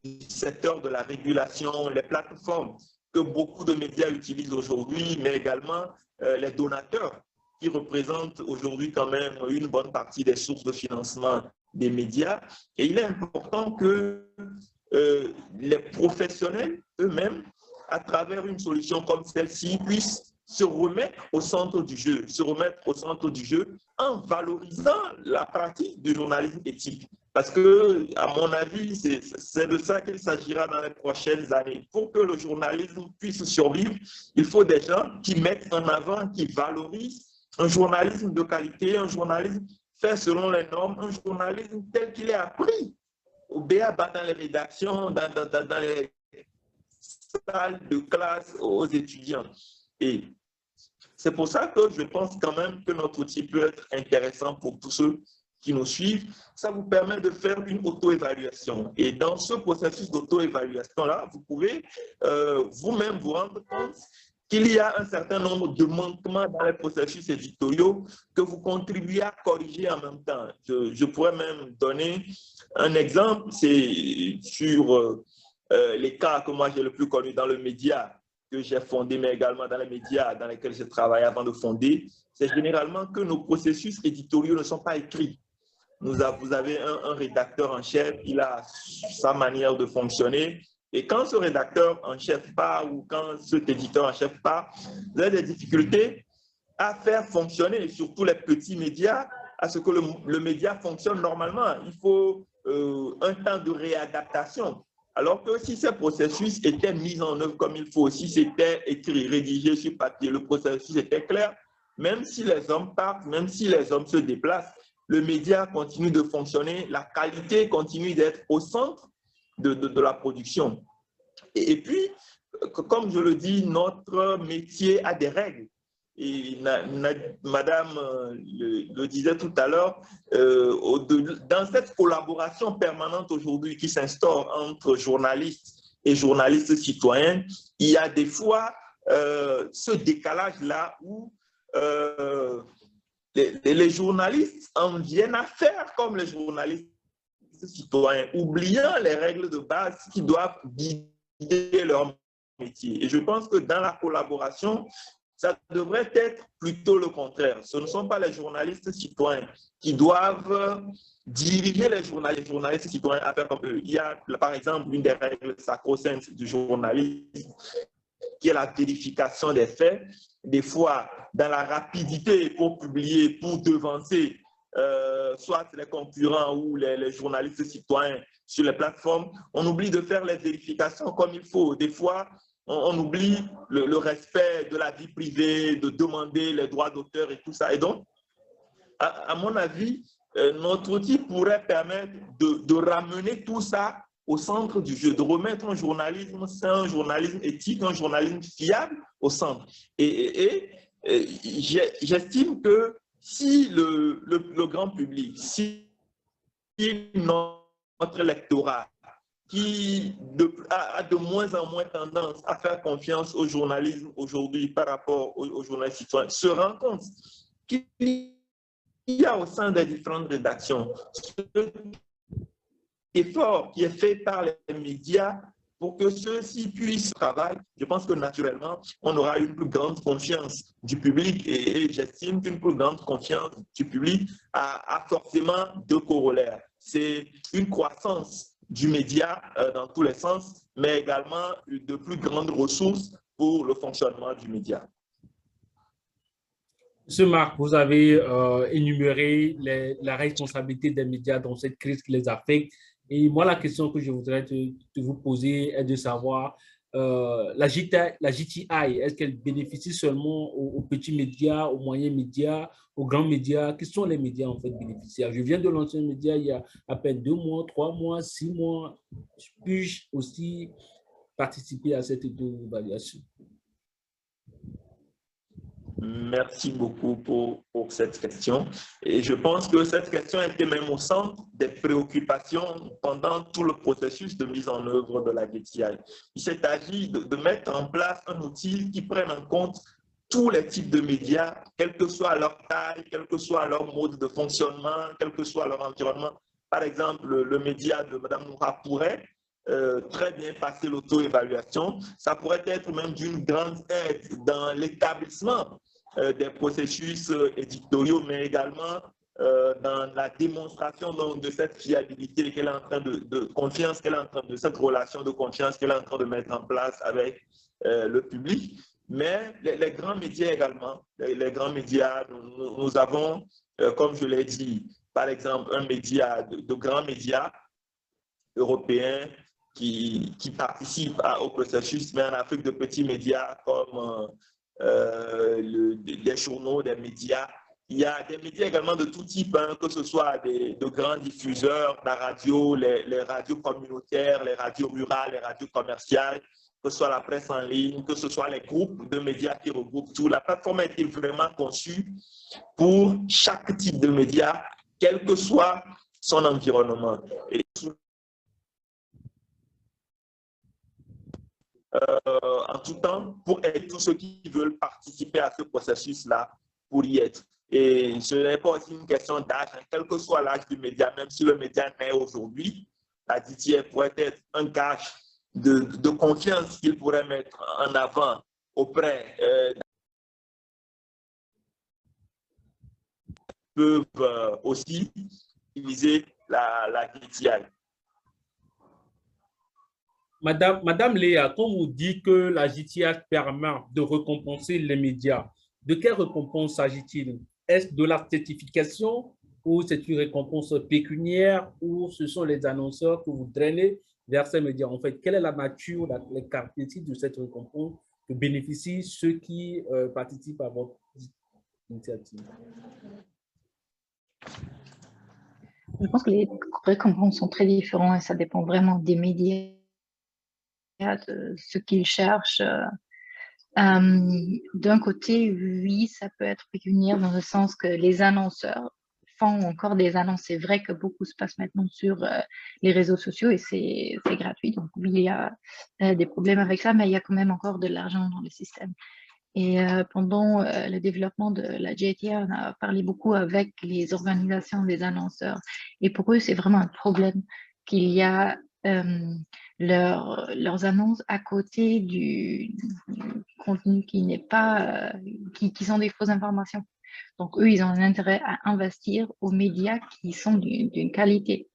du secteur de la régulation, les plateformes que beaucoup de médias utilisent aujourd'hui, mais également les donateurs qui représentent aujourd'hui quand même une bonne partie des sources de financement des médias. Et il est important que les professionnels eux-mêmes, à travers une solution comme celle-ci, puissent se remettre au centre du jeu, en valorisant la pratique du journalisme éthique. Parce que, à mon avis, c'est de ça qu'il s'agira dans les prochaines années. Pour que le journalisme puisse survivre, il faut des gens qui mettent en avant, qui valorisent un journalisme de qualité, un journalisme fait selon les normes, un journalisme tel qu'il est appris au BABA dans les rédactions, dans les salles de classe aux étudiants. Et c'est pour ça que je pense quand même que notre outil peut être intéressant pour tous ceux qui nous suivent. Ça vous permet de faire une auto-évaluation. Et dans ce processus d'auto-évaluation-là, vous pouvez vous-même vous rendre compte qu'il y a un certain nombre de manquements dans les processus éditoriaux que vous contribuez à corriger en même temps. Je pourrais même donner un exemple, c'est sur les cas que moi j'ai le plus connu dans le média que j'ai fondé, mais également dans les médias dans lesquels j'ai travaillé avant de fonder, c'est généralement que nos processus éditoriaux ne sont pas écrits. Vous avez un rédacteur en chef, il a sa manière de fonctionner. Et quand ce rédacteur en chef part ou quand cet éditeur en chef part, vous avez des difficultés à faire fonctionner, surtout les petits médias, à ce que le média fonctionne normalement. Il faut un temps de réadaptation. Alors que si ces processus étaient mis en œuvre comme il faut, si c'était écrit, rédigé sur papier, le processus était clair, même si les hommes partent, même si les hommes se déplacent, le média continue de fonctionner, la qualité continue d'être au centre de la production. Et puis, comme je le dis, notre métier a des règles. Et Madame le disait tout à l'heure, dans cette collaboration permanente aujourd'hui qui s'instaure entre journalistes et journalistes citoyens, il y a des fois ce décalage-là où les journalistes en viennent à faire comme les journalistes citoyens, oubliant les règles de base qui doivent guider leur métier. Et je pense que dans la collaboration, Ça devrait être plutôt le contraire. Ce ne sont pas les journalistes citoyens qui doivent diriger les journalistes citoyens à faire comme eux. Il y a, par exemple, une des règles sacro-saintes du journalisme qui est la vérification des faits. Des fois, dans la rapidité pour publier, pour devancer soit les concurrents ou les journalistes citoyens sur les plateformes, on oublie de faire les vérifications comme il faut. Des fois, on oublie le respect de la vie privée, de demander les droits d'auteur et tout ça. Et donc, à mon avis, notre outil pourrait permettre de ramener tout ça au centre du jeu, de remettre un journalisme sain, un journalisme éthique, un journalisme fiable au centre. Et j'estime que si le grand public, si notre électorat, qui a de moins en moins tendance à faire confiance au journalisme aujourd'hui par rapport aux journalistes citoyens, se rend compte qu'il y a au sein des différentes rédactions ce effort qui est fait par les médias pour que ceux-ci puissent travailler. Je pense que naturellement, on aura une plus grande confiance du public et j'estime qu'une plus grande confiance du public a forcément deux corollaires. C'est une croissance du média dans tous les sens, mais également de plus grandes ressources pour le fonctionnement du média. Monsieur Marc, vous avez énuméré la responsabilité des médias dans cette crise qui les affecte. Et moi, la question que je voudrais te vous poser est de savoir, la JTI, est-ce qu'elle bénéficie seulement aux petits médias, aux moyens médias, aux grands médias? Quels sont les médias en fait bénéficiaires? Je viens de lancer un média il y a à peine 2 mois, 3 mois, 6 mois. Puis-je aussi participer à cette évaluation? Merci beaucoup pour cette question. Et je pense que cette question était même au centre des préoccupations pendant tout le processus de mise en œuvre de la JTI. Il s'est agi de mettre en place un outil qui prenne en compte tous les types de médias, quelle que soit leur taille, quel que soit leur mode de fonctionnement, quel que soit leur environnement. Par exemple, le média de Mme Noura pourrait très bien passer l'auto-évaluation. Ça pourrait être même d'une grande aide dans l'établissement des processus éditoriaux, mais également dans la démonstration donc, de cette fiabilité qu'elle est en train de confiance qu'elle est en train de cette relation de confiance qu'elle est en train de mettre en place avec le public. Mais les grands médias également, les grands médias, nous avons, comme je l'ai dit, par exemple, un média, de grands médias européens qui participent au processus, mais en Afrique, de petits médias comme des journaux, des médias. Il y a des médias également de tout type, hein, que ce soit de grands diffuseurs, la radio, les radios communautaires, les radios rurales, les radios commerciales, que ce soit la presse en ligne, que ce soit les groupes de médias qui regroupent tout. La plateforme a été vraiment conçue pour chaque type de média, quel que soit son environnement. Et en tout temps pour aider tous ceux qui veulent participer à ce processus-là pour y être. Et ce n'est pas aussi une question d'âge, hein. Quel que soit l'âge du média, même si le média naît aujourd'hui, la JTI pourrait être un gage de confiance qu'il pourrait mettre en avant auprès peuvent aussi utiliser la JTI. Madame Léa, quand vous dites que la JTI permet de récompenser les médias, de quelle récompense s'agit-il? Est-ce de la certification ou c'est une récompense pécuniaire ou ce sont les annonceurs que vous drainez vers ces médias? En fait, quelle est la nature, les caractéristiques de cette récompense que bénéficient ceux qui participent à votre initiative? Je pense que les récompenses sont très différentes et ça dépend vraiment des médias, de ce qu'ils cherchent. D'un côté, oui, ça peut être pécuniaire dans le sens que les annonceurs font encore des annonces. C'est vrai que beaucoup se passe maintenant sur les réseaux sociaux et c'est gratuit. Donc oui, il y a des problèmes avec ça, mais il y a quand même encore de l'argent dans le système. Et pendant le développement de la JTI, on a parlé beaucoup avec les organisations des annonceurs. Et pour eux, c'est vraiment un problème qu'il y a leurs annonces à côté du contenu qui n'est pas, qui sont des fausses informations. Donc, eux, ils ont un intérêt à investir aux médias qui sont d'une qualité.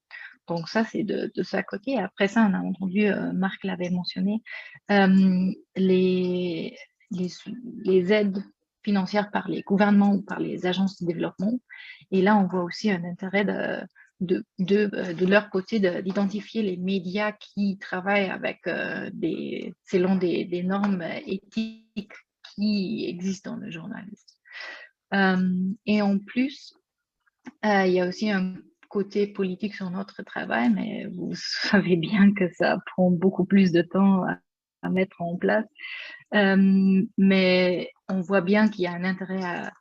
Donc, ça, c'est de ce côté. Après ça, on a entendu, Marc l'avait mentionné, les aides financières par les gouvernements ou par les agences de développement. Et là, on voit aussi un intérêt de leur côté d'identifier les médias qui travaillent avec selon des normes éthiques qui existent dans le journalisme. Et en plus, il y a aussi un côté politique sur notre travail, mais vous savez bien que ça prend beaucoup plus de temps à mettre en place. Mais on voit bien qu'il y a un intérêt à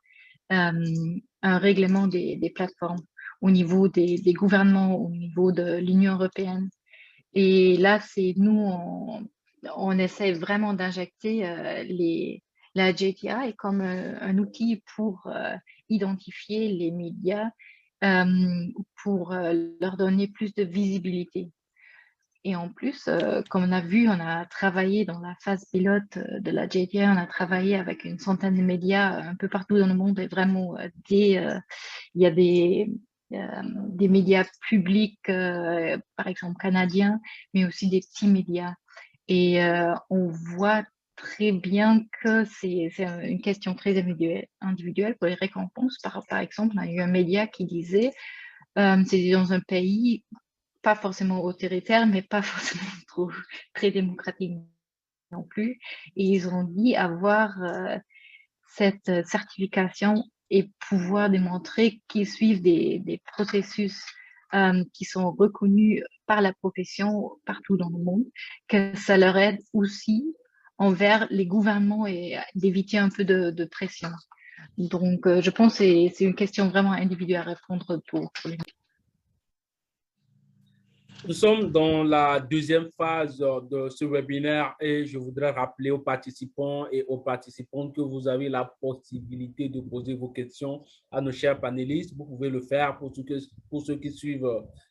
un règlement des plateformes au niveau des gouvernements, au niveau de l'Union européenne. Et là, c'est nous, on essaie vraiment d'injecter la JTI comme un outil pour identifier les médias, pour leur donner plus de visibilité. Et en plus, comme on a vu, on a travaillé dans la phase pilote de la JTI, on a travaillé avec une centaine de médias un peu partout dans le monde et vraiment, il y a des médias publics, par exemple canadiens, mais aussi des petits médias. Et on voit très bien que c'est une question très individuelle pour les récompenses. Par exemple, on a eu un média qui disait c'était dans un pays pas forcément autoritaire, mais pas forcément très démocratique non plus. Et ils ont dit avoir cette certification et pouvoir démontrer qu'ils suivent des processus qui sont reconnus par la profession partout dans le monde, que ça leur aide aussi envers les gouvernements et d'éviter un peu de pression. Donc, je pense que c'est une question vraiment individuelle à répondre pour les. Nous sommes dans la deuxième phase de ce webinaire et je voudrais rappeler aux participants et aux participantes que vous avez la possibilité de poser vos questions à nos chers panélistes. Vous pouvez le faire pour ceux qui suivent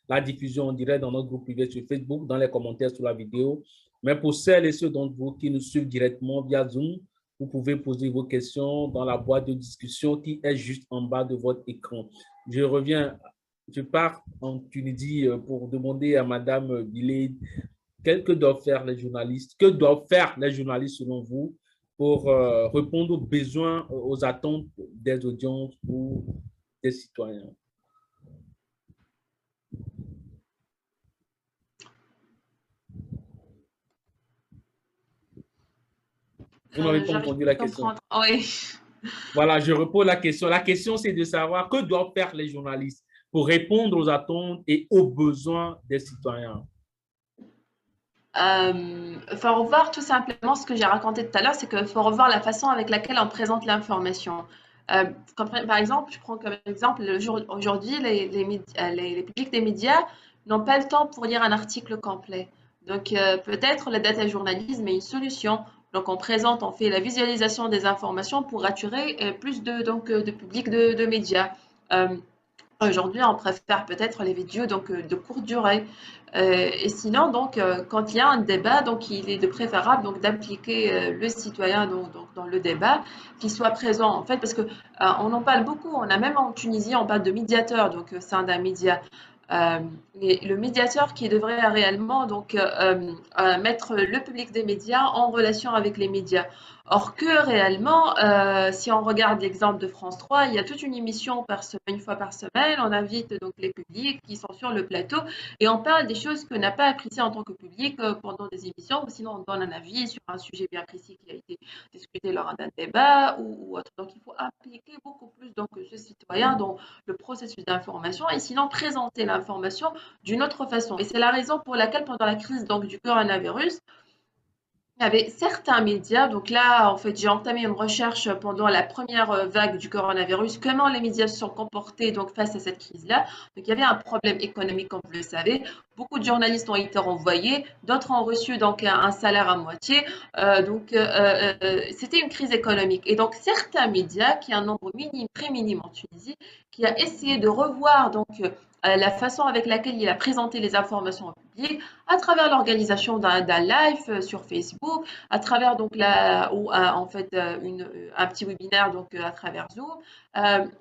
la diffusion en direct dans notre groupe privé sur Facebook, dans les commentaires sous la vidéo. Mais pour celles et ceux d'entre vous qui nous suivent directement via Zoom, vous pouvez poser vos questions dans la boîte de discussion qui est juste en bas de votre écran. Je pars en Tunisie pour demander à Madame Bilé que doivent faire les journalistes, selon vous pour répondre aux besoins, aux attentes des audiences ou des citoyens. Vous n'avez pas entendu la question. Oui. Voilà, je repose la question. La question, c'est de savoir que doivent faire les journalistes pour répondre aux attentes et aux besoins des citoyens. Il faut revoir tout simplement ce que j'ai raconté tout à l'heure, c'est qu'il faut revoir la façon avec laquelle on présente l'information. Par exemple, je prends comme exemple, aujourd'hui, les publics des médias n'ont pas le temps pour lire un article complet. Donc, peut-être le data journalisme est une solution. Donc, on fait la visualisation des informations pour attirer plus de public de médias. Aujourd'hui, on préfère peut-être les vidéos de courte durée. Et sinon, quand il y a un débat, il est de préférable d'impliquer le citoyen dans le débat, qu'il soit présent en fait, parce que on en parle beaucoup. On a même en Tunisie, on parle de médiateur, c'est un média. Le médiateur qui devrait réellement mettre le public des médias en relation avec les médias. Or que réellement, si on regarde l'exemple de France 3, il y a toute une émission une fois par semaine, on invite les publics qui sont sur le plateau et on parle des choses qu'on n'a pas appréciées en tant que public pendant des émissions, ou sinon on donne un avis sur un sujet bien précis qui a été discuté lors d'un débat ou autre. Donc il faut impliquer beaucoup plus ce citoyen dans le processus d'information et sinon présenter l'information d'une autre façon. Et c'est la raison pour laquelle pendant la crise du coronavirus, il y avait certains médias, donc là, en fait, j'ai entamé une recherche pendant la première vague du coronavirus, comment les médias se sont comportés face à cette crise-là. Donc, il y avait un problème économique, comme vous le savez. Beaucoup de journalistes ont été renvoyés, d'autres ont reçu un salaire à moitié. C'était une crise économique. Et donc, certains médias, qui est un nombre minime, très minime en Tunisie, qui a essayé de revoir la façon avec laquelle il a présenté les informations au public, à travers l'organisation d'un live sur Facebook, à travers donc en fait un petit webinaire donc à travers Zoom.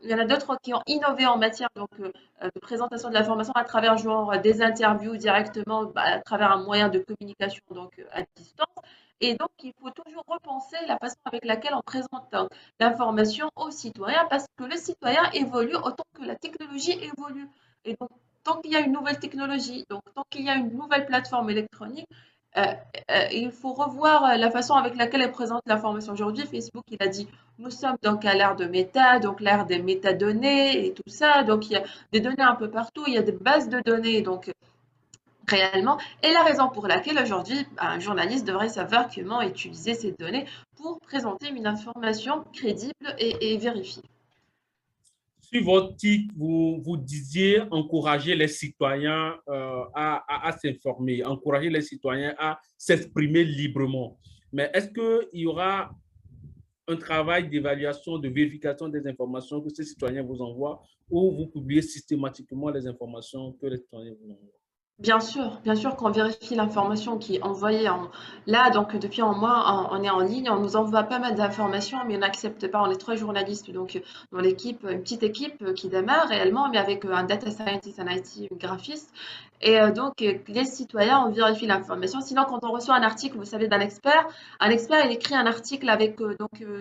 Il y en a d'autres qui ont innové en matière donc de présentation de l'information à travers genre des interviews directement à travers un moyen de communication donc à distance. Et donc, il faut toujours repenser la façon avec laquelle on présente l'information aux citoyens parce que le citoyen évolue autant que la technologie évolue. Et donc, tant qu'il y a une nouvelle technologie, donc tant qu'il y a une nouvelle plateforme électronique, euh, il faut revoir la façon avec laquelle elle présente l'information. Aujourd'hui, Facebook, il a dit, nous sommes donc à l'ère de méta, donc l'ère des métadonnées et tout ça. Donc, il y a des données un peu partout, il y a des bases de données. Donc, réellement, et la raison pour laquelle aujourd'hui, un journaliste devrait savoir comment utiliser ces données pour présenter une information crédible et vérifiée. Sur votre titre, vous disiez encourager les citoyens à s'informer, encourager les citoyens à s'exprimer librement. Mais est-ce qu'il y aura un travail d'évaluation, de vérification des informations que ces citoyens vous envoient ou vous publiez systématiquement les informations que les citoyens vous envoient? Bien sûr qu'on vérifie l'information qui est envoyée là, donc depuis un mois, on est en ligne, on nous envoie pas mal d'informations, mais on n'accepte pas. On est 3 journalistes, donc dans l'équipe, une petite équipe qui démarre réellement, mais avec un data scientist, un IT, un graphiste. Et donc, les citoyens, on vérifie l'information. Sinon, quand on reçoit un article, vous savez, un expert, il écrit un article avec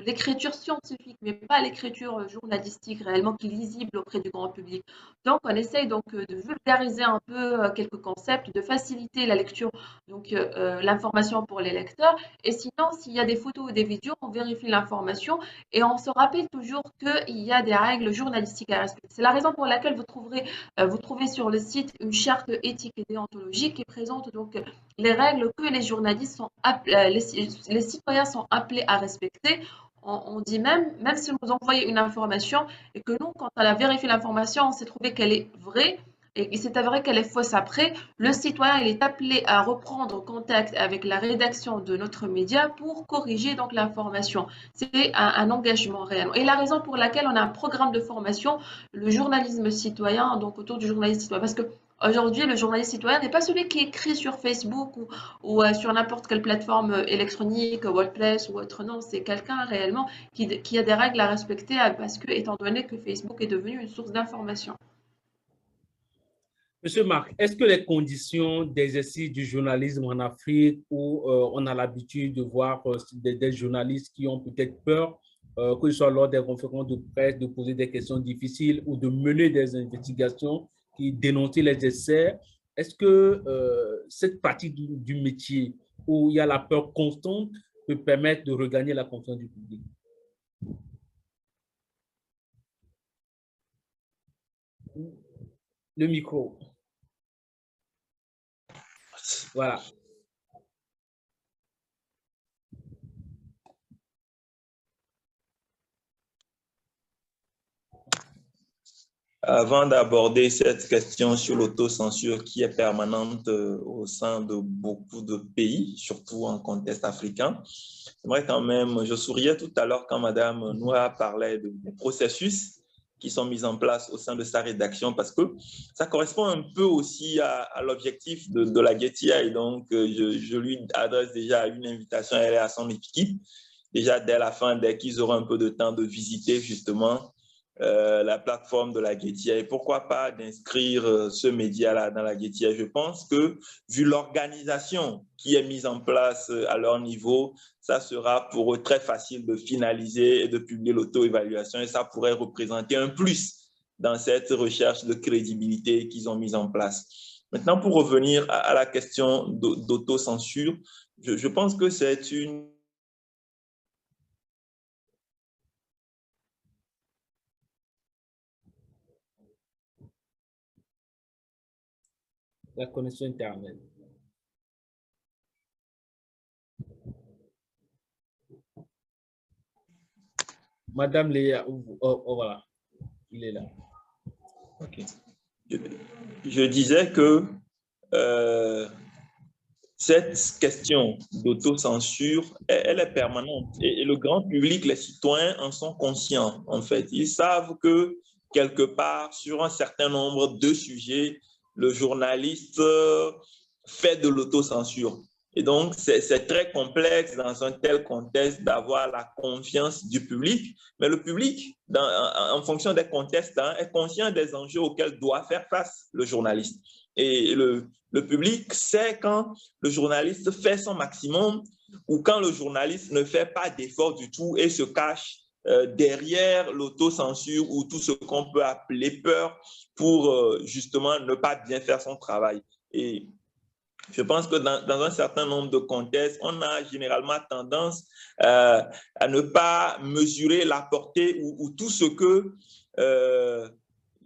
l'écriture scientifique, mais pas l'écriture journalistique réellement qui est lisible auprès du grand public. Donc, on essaye donc de vulgariser un peu quelques concepts, de faciliter la lecture, donc l'information pour les lecteurs. Et sinon, s'il y a des photos ou des vidéos, on vérifie l'information et on se rappelle toujours qu'il y a des règles journalistiques à respecter. C'est la raison pour laquelle vous trouvez sur le site une charte éthique et déontologique qui présente donc les règles que les journalistes les citoyens sont appelés à respecter. On dit même si vous envoyez une information et que nous, quand on a vérifié l'information, on s'est trouvé qu'elle est vraie et il s'est avéré qu'elle est fausse après, le citoyen il est appelé à reprendre contact avec la rédaction de notre média pour corriger donc l'information. C'est un engagement réel. Et la raison pour laquelle on a un programme de formation, le journalisme citoyen, donc autour du journalisme citoyen, parce que aujourd'hui, le journaliste citoyen n'est pas celui qui écrit sur Facebook ou sur n'importe quelle plateforme électronique, WordPress ou autre. Non, c'est quelqu'un réellement qui a des règles à respecter parce que, étant donné que Facebook est devenu une source d'information. Monsieur Marc, est-ce que les conditions d'exercice du journalisme en Afrique, où on a l'habitude de voir des journalistes qui ont peut-être peur, que ce soit lors des conférences de presse, de poser des questions difficiles ou de mener des investigations qui dénoncent les essais, est-ce que cette partie du métier où il y a la peur constante peut permettre de regagner la confiance du public? Le micro. Voilà. Avant d'aborder cette question sur l'autocensure qui est permanente au sein de beaucoup de pays, surtout en contexte africain, j'aimerais quand même, je souriais tout à l'heure quand Madame Noura parlait des processus qui sont mis en place au sein de sa rédaction parce que ça correspond un peu aussi à l'objectif de la Getty. Et donc, je lui adresse déjà une invitation, elle est à son équipe, déjà dès la fin, dès qu'ils auront un peu de temps de visiter justement la plateforme de la Getty. Et pourquoi pas d'inscrire ce média-là dans la Getty. Je pense que vu l'organisation qui est mise en place à leur niveau, ça sera pour eux très facile de finaliser et de publier l'auto-évaluation et ça pourrait représenter un plus dans cette recherche de crédibilité qu'ils ont mise en place. Maintenant, pour revenir à la question d'autocensure, je pense que c'est une La connexion Internet. Madame Léa, voilà, il est là. Okay. Je disais que cette question d'autocensure, elle est permanente et le grand public, les citoyens en sont conscients en fait. Ils savent que quelque part, sur un certain nombre de sujets, le journaliste fait de l'autocensure. Et donc, c'est très complexe dans un tel contexte d'avoir la confiance du public. Mais le public, en fonction des contextes, est conscient des enjeux auxquels doit faire face le journaliste. Et le public sait quand le journaliste fait son maximum ou quand le journaliste ne fait pas d'effort du tout et se cache derrière l'autocensure ou tout ce qu'on peut appeler peur pour justement ne pas bien faire son travail. Et je pense que dans un certain nombre de contextes, on a généralement tendance à ne pas mesurer la portée ou tout ce que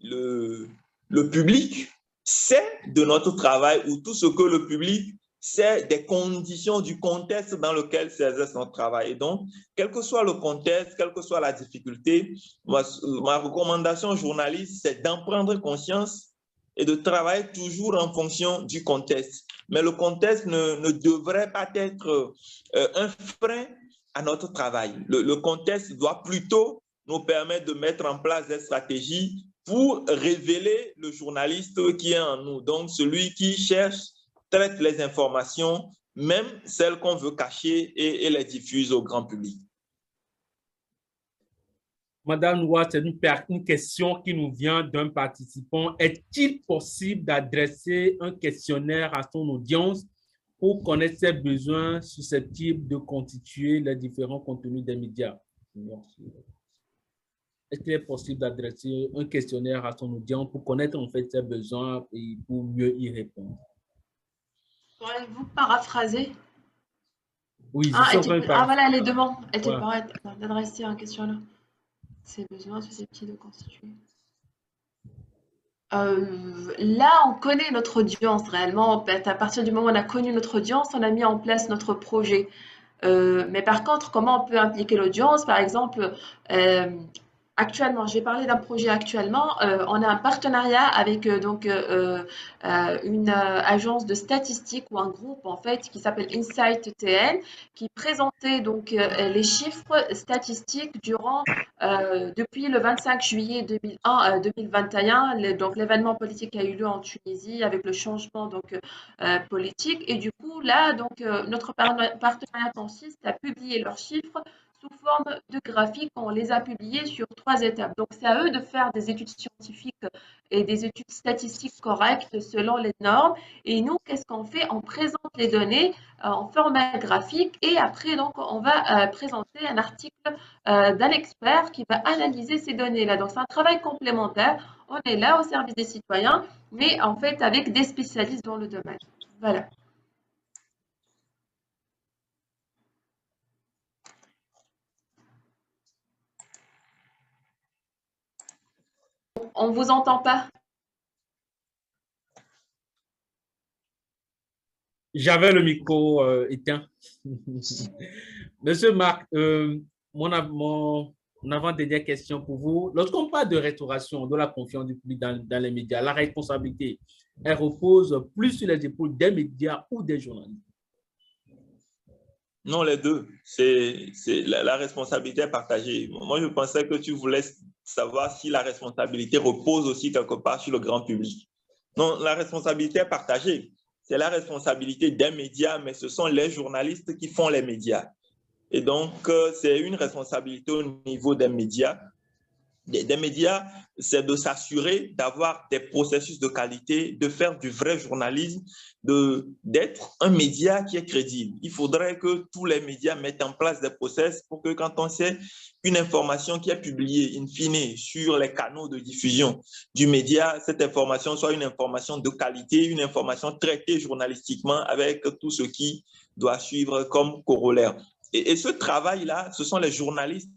le public sait de notre travail ou tout ce que le public sait des conditions du contexte dans lequel s'exerce notre travail. Et donc, quel que soit le contexte, quelle que soit la difficulté, ma recommandation aux journalistes, c'est d'en prendre conscience et de travailler toujours en fonction du contexte. Mais le contexte ne devrait pas être un frein à notre travail. Le contexte doit plutôt nous permettre de mettre en place des stratégies pour révéler le journaliste qui est en nous. Donc, celui qui cherche, traite les informations, même celles qu'on veut cacher et les diffuse au grand public. Madame Noua, c'est une question qui nous vient d'un participant. Est-il possible d'adresser un questionnaire à son audience pour connaître ses besoins susceptibles de constituer les différents contenus des médias? Est-ce qu'il est possible d'adresser un questionnaire à son audience pour connaître en fait ses besoins et pour mieux y répondre? Pourriez-vous paraphraser? Oui, je suis en train de parler. Voilà, les demandes. Est-il Ouais. d'adresser un questionnaire? Ses besoins susceptibles de constituer. Là, on connaît notre audience réellement. À partir du moment où on a connu notre audience, on a mis en place notre projet. Mais par contre, comment on peut impliquer l'audience? Par exemple, actuellement, je vais parler d'un projet actuellement. On a un partenariat avec une agence de statistiques ou un groupe en fait qui s'appelle Insight TN qui présentait donc les chiffres statistiques depuis le 25 juillet 2021, donc l'événement politique qui a eu lieu en Tunisie avec le changement politique. Et du coup, là, notre partenariat consiste à publier leurs chiffres sous forme de graphiques. On les a publiés sur 3 étapes. Donc, c'est à eux de faire des études scientifiques et des études statistiques correctes selon les normes. Et nous, qu'est-ce qu'on fait? On présente les données en format graphique et après, donc, on va présenter un article d'un expert qui va analyser ces données-là. Donc, c'est un travail complémentaire. On est là au service des citoyens, mais en fait, avec des spécialistes dans le domaine. Voilà. On ne vous entend pas. J'avais le micro éteint. Monsieur Marc, mon avant-dernière question pour vous. Lorsqu'on parle de restauration de la confiance du public dans les médias, la responsabilité, elle repose plus sur les épaules des médias ou des journalistes? Non, les deux. La responsabilité est partagée. Moi, je pensais que tu voulais savoir si la responsabilité repose aussi quelque part sur le grand public. Non, la responsabilité est partagée. C'est la responsabilité des médias, mais ce sont les journalistes qui font les médias. Et donc, c'est une responsabilité au niveau des médias. Des médias, c'est de s'assurer d'avoir des processus de qualité, de faire du vrai journalisme, d'être un média qui est crédible. Il faudrait que tous les médias mettent en place des process pour que quand on sait une information qui est publiée, in fine, sur les canaux de diffusion du média, cette information soit une information de qualité, une information traitée journalistiquement avec tout ce qui doit suivre comme corollaire. Et ce travail-là, ce sont les journalistes.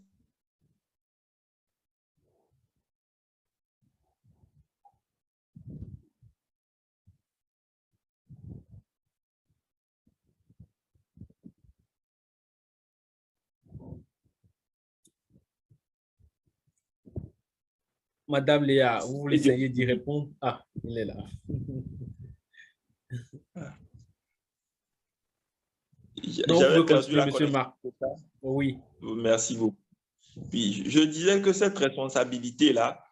Madame Léa, vous voulez essayer d'y répondre? Ah, il est là. J'avais perdu la Monsieur Marc. Oui. Merci beaucoup. Puis, je disais que cette responsabilité-là,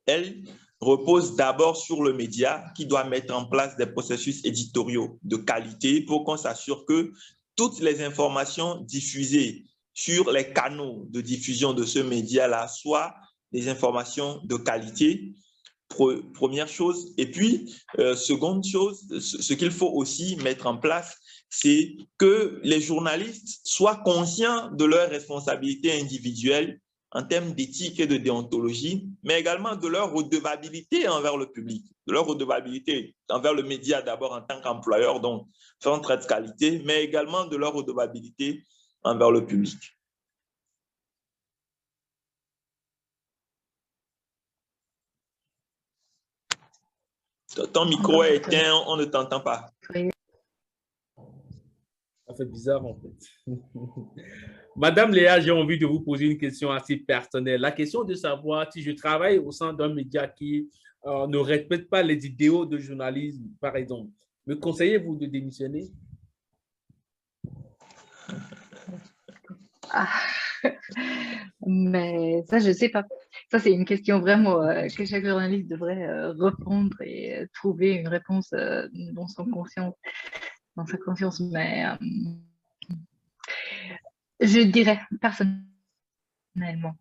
elle repose d'abord sur le média qui doit mettre en place des processus éditoriaux de qualité pour qu'on s'assure que toutes les informations diffusées sur les canaux de diffusion de ce média-là soient des informations de qualité, première chose. Et puis, seconde chose, ce qu'il faut aussi mettre en place, c'est que les journalistes soient conscients de leurs responsabilités individuelles en termes d'éthique et de déontologie, mais également de leur redevabilité envers le public, de leur redevabilité envers le média d'abord en tant qu'employeur, donc faire un trait de qualité, mais également de leur redevabilité envers le public. Ton micro est éteint, on ne t'entend pas. Ça fait bizarre en fait. Madame Léa, j'ai envie de vous poser une question assez personnelle. La question de savoir si je travaille au sein d'un média qui ne respecte pas les idéaux de journalisme, par exemple, me conseillez-vous de démissionner? Ah, mais ça, je sais pas. Ça, c'est une question vraiment que chaque journaliste devrait répondre et trouver une réponse dans son conscience, dans sa conscience. Mais je dirais personnellement,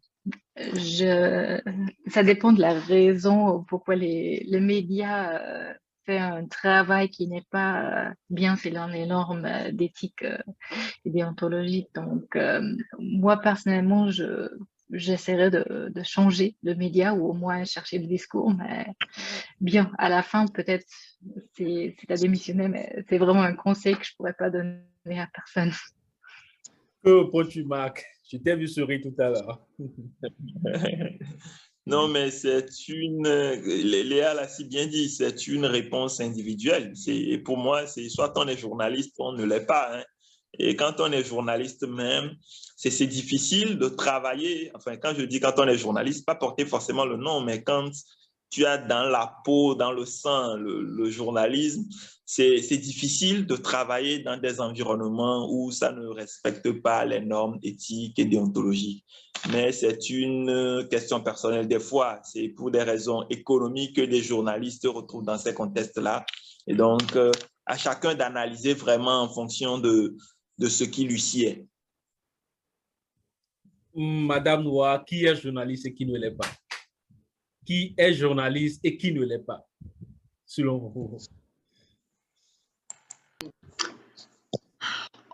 ça dépend de la raison pourquoi les médias fait un travail qui n'est pas bien selon les normes d'éthique et déontologique. Donc, moi, personnellement, j'essaierai de changer de média ou au moins chercher le discours. Mais bien, à la fin, peut-être, c'est à démissionner, mais c'est vraiment un conseil que je pourrais pas donner à personne. Que penses-tu, Marc? Je t'ai vu sourire tout à l'heure. Non, mais c'est une, Léa l'a si bien dit, c'est une réponse individuelle. Pour moi, c'est soit on est journaliste, soit on ne l'est pas, hein. Et quand on est journaliste même, c'est difficile de travailler. Enfin, quand je dis quand on est journaliste, pas porter forcément le nom, mais quand tu as dans la peau, dans le sang, le journalisme, c'est difficile de travailler dans des environnements où ça ne respecte pas les normes éthiques et déontologiques. Mais c'est une question personnelle. Des fois, c'est pour des raisons économiques que des journalistes se retrouvent dans ces contextes-là. Et donc, à chacun d'analyser vraiment en fonction de ce qui lui sied. Madame Noir, qui est journaliste et qui ne l'est pas? Qui est journaliste et qui ne l'est pas, selon vous?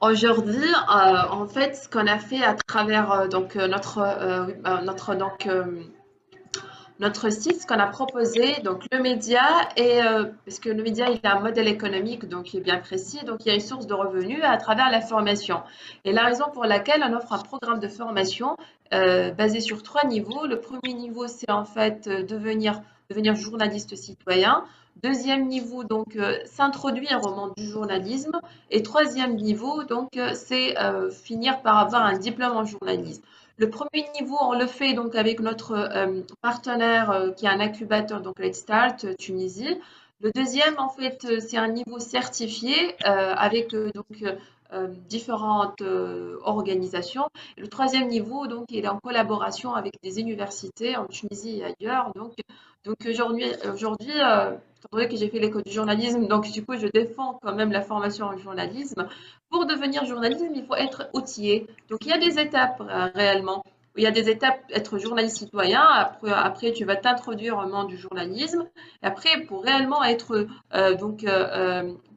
Aujourd'hui, en fait, ce qu'on a fait à travers notre site, ce qu'on a proposé, donc le média, parce que le média il a un modèle économique donc qui est bien précis, donc il y a une source de revenus à travers la formation. Et la raison pour laquelle on offre un programme de formation basé sur 3 niveaux. Le premier niveau, c'est en fait devenir journaliste citoyen. Deuxième niveau, donc s'introduire au monde du journalisme. Et troisième niveau, donc c'est finir par avoir un diplôme en journalisme. Le premier niveau, on le fait donc avec notre partenaire qui est un incubateur, donc Let's Start Tunisie. Le deuxième, en fait, c'est un niveau certifié avec différentes organisations. Et le troisième niveau, donc, il est en collaboration avec des universités en Tunisie et ailleurs. Donc aujourd'hui, étant donné que j'ai fait l'école du journalisme, donc du coup, je défends quand même la formation en journalisme. Pour devenir journaliste, il faut être outillé. Donc, il y a des étapes réellement. Il y a des étapes, être journaliste citoyen. Après tu vas t'introduire au monde du journalisme. Et après, pour réellement être,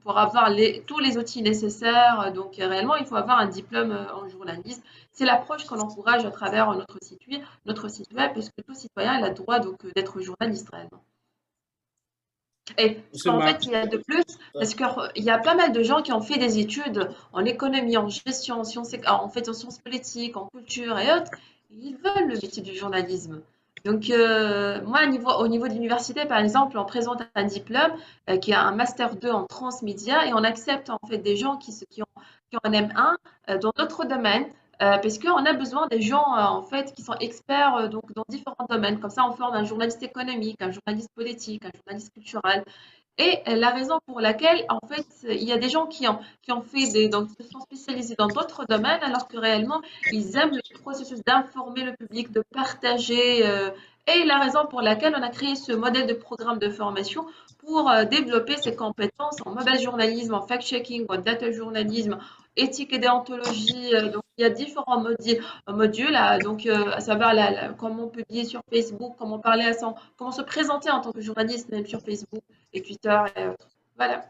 pour avoir tous les outils nécessaires, donc réellement, il faut avoir un diplôme en journalisme. C'est l'approche qu'on encourage à travers notre site web, parce que tout citoyen a le droit d'être journaliste réellement. Et parce qu'en fait, il y a de plus, parce qu'il y a pas mal de gens qui ont fait des études en économie, en gestion, en sciences politiques, en culture et autres, et ils veulent le métier du journalisme. Donc, moi, au niveau de l'université, par exemple, on présente un diplôme qui a un Master 2 en transmédia et on accepte en fait des gens qui ont un M1 dans d'autres domaines. Parce qu'on a besoin des gens en fait qui sont experts donc dans différents domaines. Comme ça, on forme un journaliste économique, un journaliste politique, un journaliste culturel. Et la raison pour laquelle, en fait, il y a des gens qui ont fait donc, se sont spécialisés dans d'autres domaines, alors que réellement, ils aiment le processus d'informer le public, de partager. Et la raison pour laquelle on a créé ce modèle de programme de formation pour développer ses compétences en mobile journalisme, en fact-checking, en data journalisme, éthique et déontologie. Donc, il y a différents modules, donc, à savoir comment publier sur Facebook, comment parler comment se présenter en tant que journaliste, même sur Facebook et Twitter et autres. Voilà.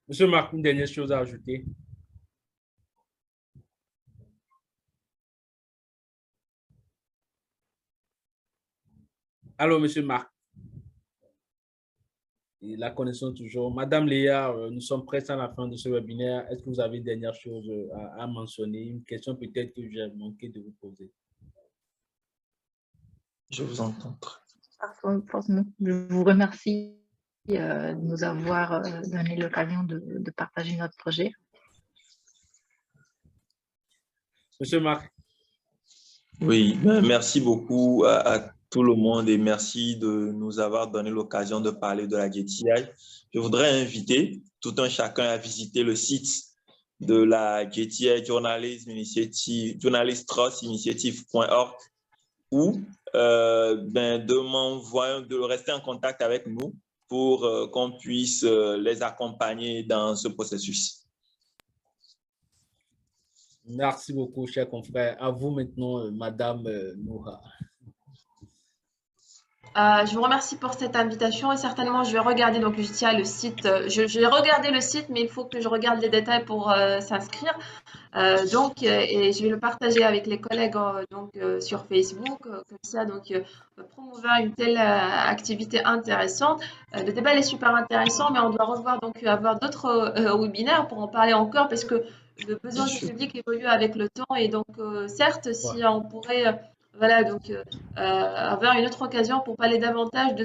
Monsieur Marc, une dernière chose à ajouter. Allô, monsieur Marc. Et la connaissance toujours. Madame Léa, nous sommes presque à la fin de ce webinaire. Est-ce que vous avez une dernière chose à mentionner? Une question peut-être que j'ai manqué de vous poser. Je vous entends. Forcément, je vous remercie de nous avoir donné l'occasion de partager notre projet. Monsieur Marc. Oui, merci beaucoup à tout le monde et merci de nous avoir donné l'occasion de parler de la JTI. Je voudrais inviter tout un chacun à visiter le site de la JTI journalisttrustinitiative.org ou de rester en contact avec nous pour qu'on puisse les accompagner dans ce processus. Merci beaucoup, chers confrères. À vous maintenant, Madame Noura. Je vous remercie pour cette invitation et certainement je vais regarder donc je tiens le site. Je vais regarder le site, mais il faut que je regarde les détails pour s'inscrire. Et je vais le partager avec les collègues sur Facebook, comme ça, promouvoir une telle activité intéressante. Le débat est super intéressant, mais on doit revoir avoir d'autres webinaires pour en parler encore parce que le besoin du public évolue avec le temps et donc certes, si on pourrait avoir une autre occasion pour parler davantage de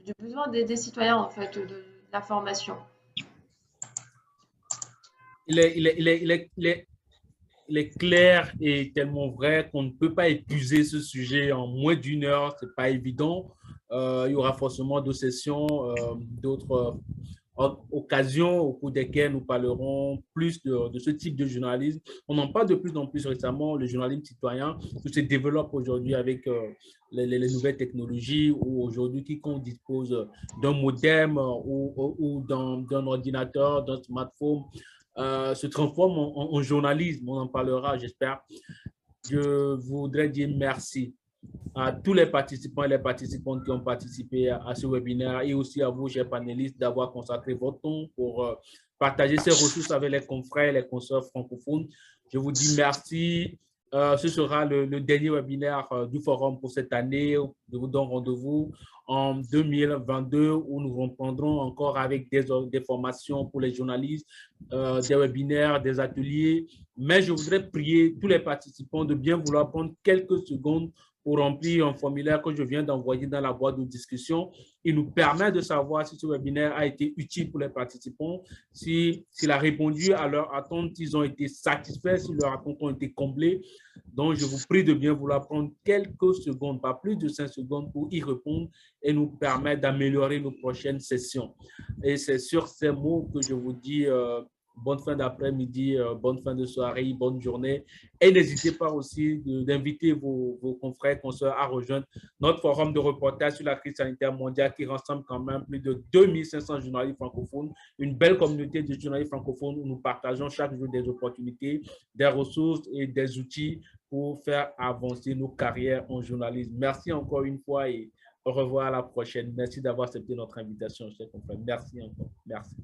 du besoin des citoyens en fait de l'information. Il est clair et tellement vrai qu'on ne peut pas épuiser ce sujet en moins d'une heure, c'est pas évident. Il y aura forcément d'autres sessions, d'autres occasions au cours desquelles nous parlerons plus de ce type de journalisme. On en parle de plus en plus récemment, le journalisme citoyen qui se développe aujourd'hui avec les nouvelles technologies où aujourd'hui quiconque dispose d'un modem ou d'un ordinateur, d'un smartphone, se transforme en journalisme. On en parlera, j'espère. Je voudrais dire merci à tous les participants et les participantes qui ont participé à ce webinaire et aussi à vous, chers panélistes, d'avoir consacré votre temps pour partager ces ressources avec les confrères et les consoeurs francophones. Je vous dis merci. Ce sera le dernier webinaire du forum pour cette année. Je vous donne rendez-vous en 2022 où nous reprendrons encore avec des formations pour les journalistes, des webinaires, des ateliers. Mais je voudrais prier tous les participants de bien vouloir prendre quelques secondes pour remplir un formulaire que je viens d'envoyer dans la boîte de discussion. Il nous permet de savoir si ce webinaire a été utile pour les participants, s'il a répondu à leurs attentes, s'ils ont été satisfaits, si leurs attentes ont été comblées. Donc, je vous prie de bien vouloir prendre quelques secondes, pas plus de 5 secondes pour y répondre et nous permettre d'améliorer nos prochaines sessions. Et c'est sur ces mots que je vous dis bonne fin d'après-midi, bonne fin de soirée, bonne journée. Et n'hésitez pas aussi d'inviter vos confrères, consoeurs à rejoindre notre forum de reportage sur la crise sanitaire mondiale qui rassemble quand même plus de 2500 journalistes francophones, une belle communauté de journalistes francophones où nous partageons chaque jour des opportunités, des ressources et des outils pour faire avancer nos carrières en journalisme. Merci encore une fois et au revoir à la prochaine. Merci d'avoir accepté notre invitation, chers confrères. Merci encore. Merci.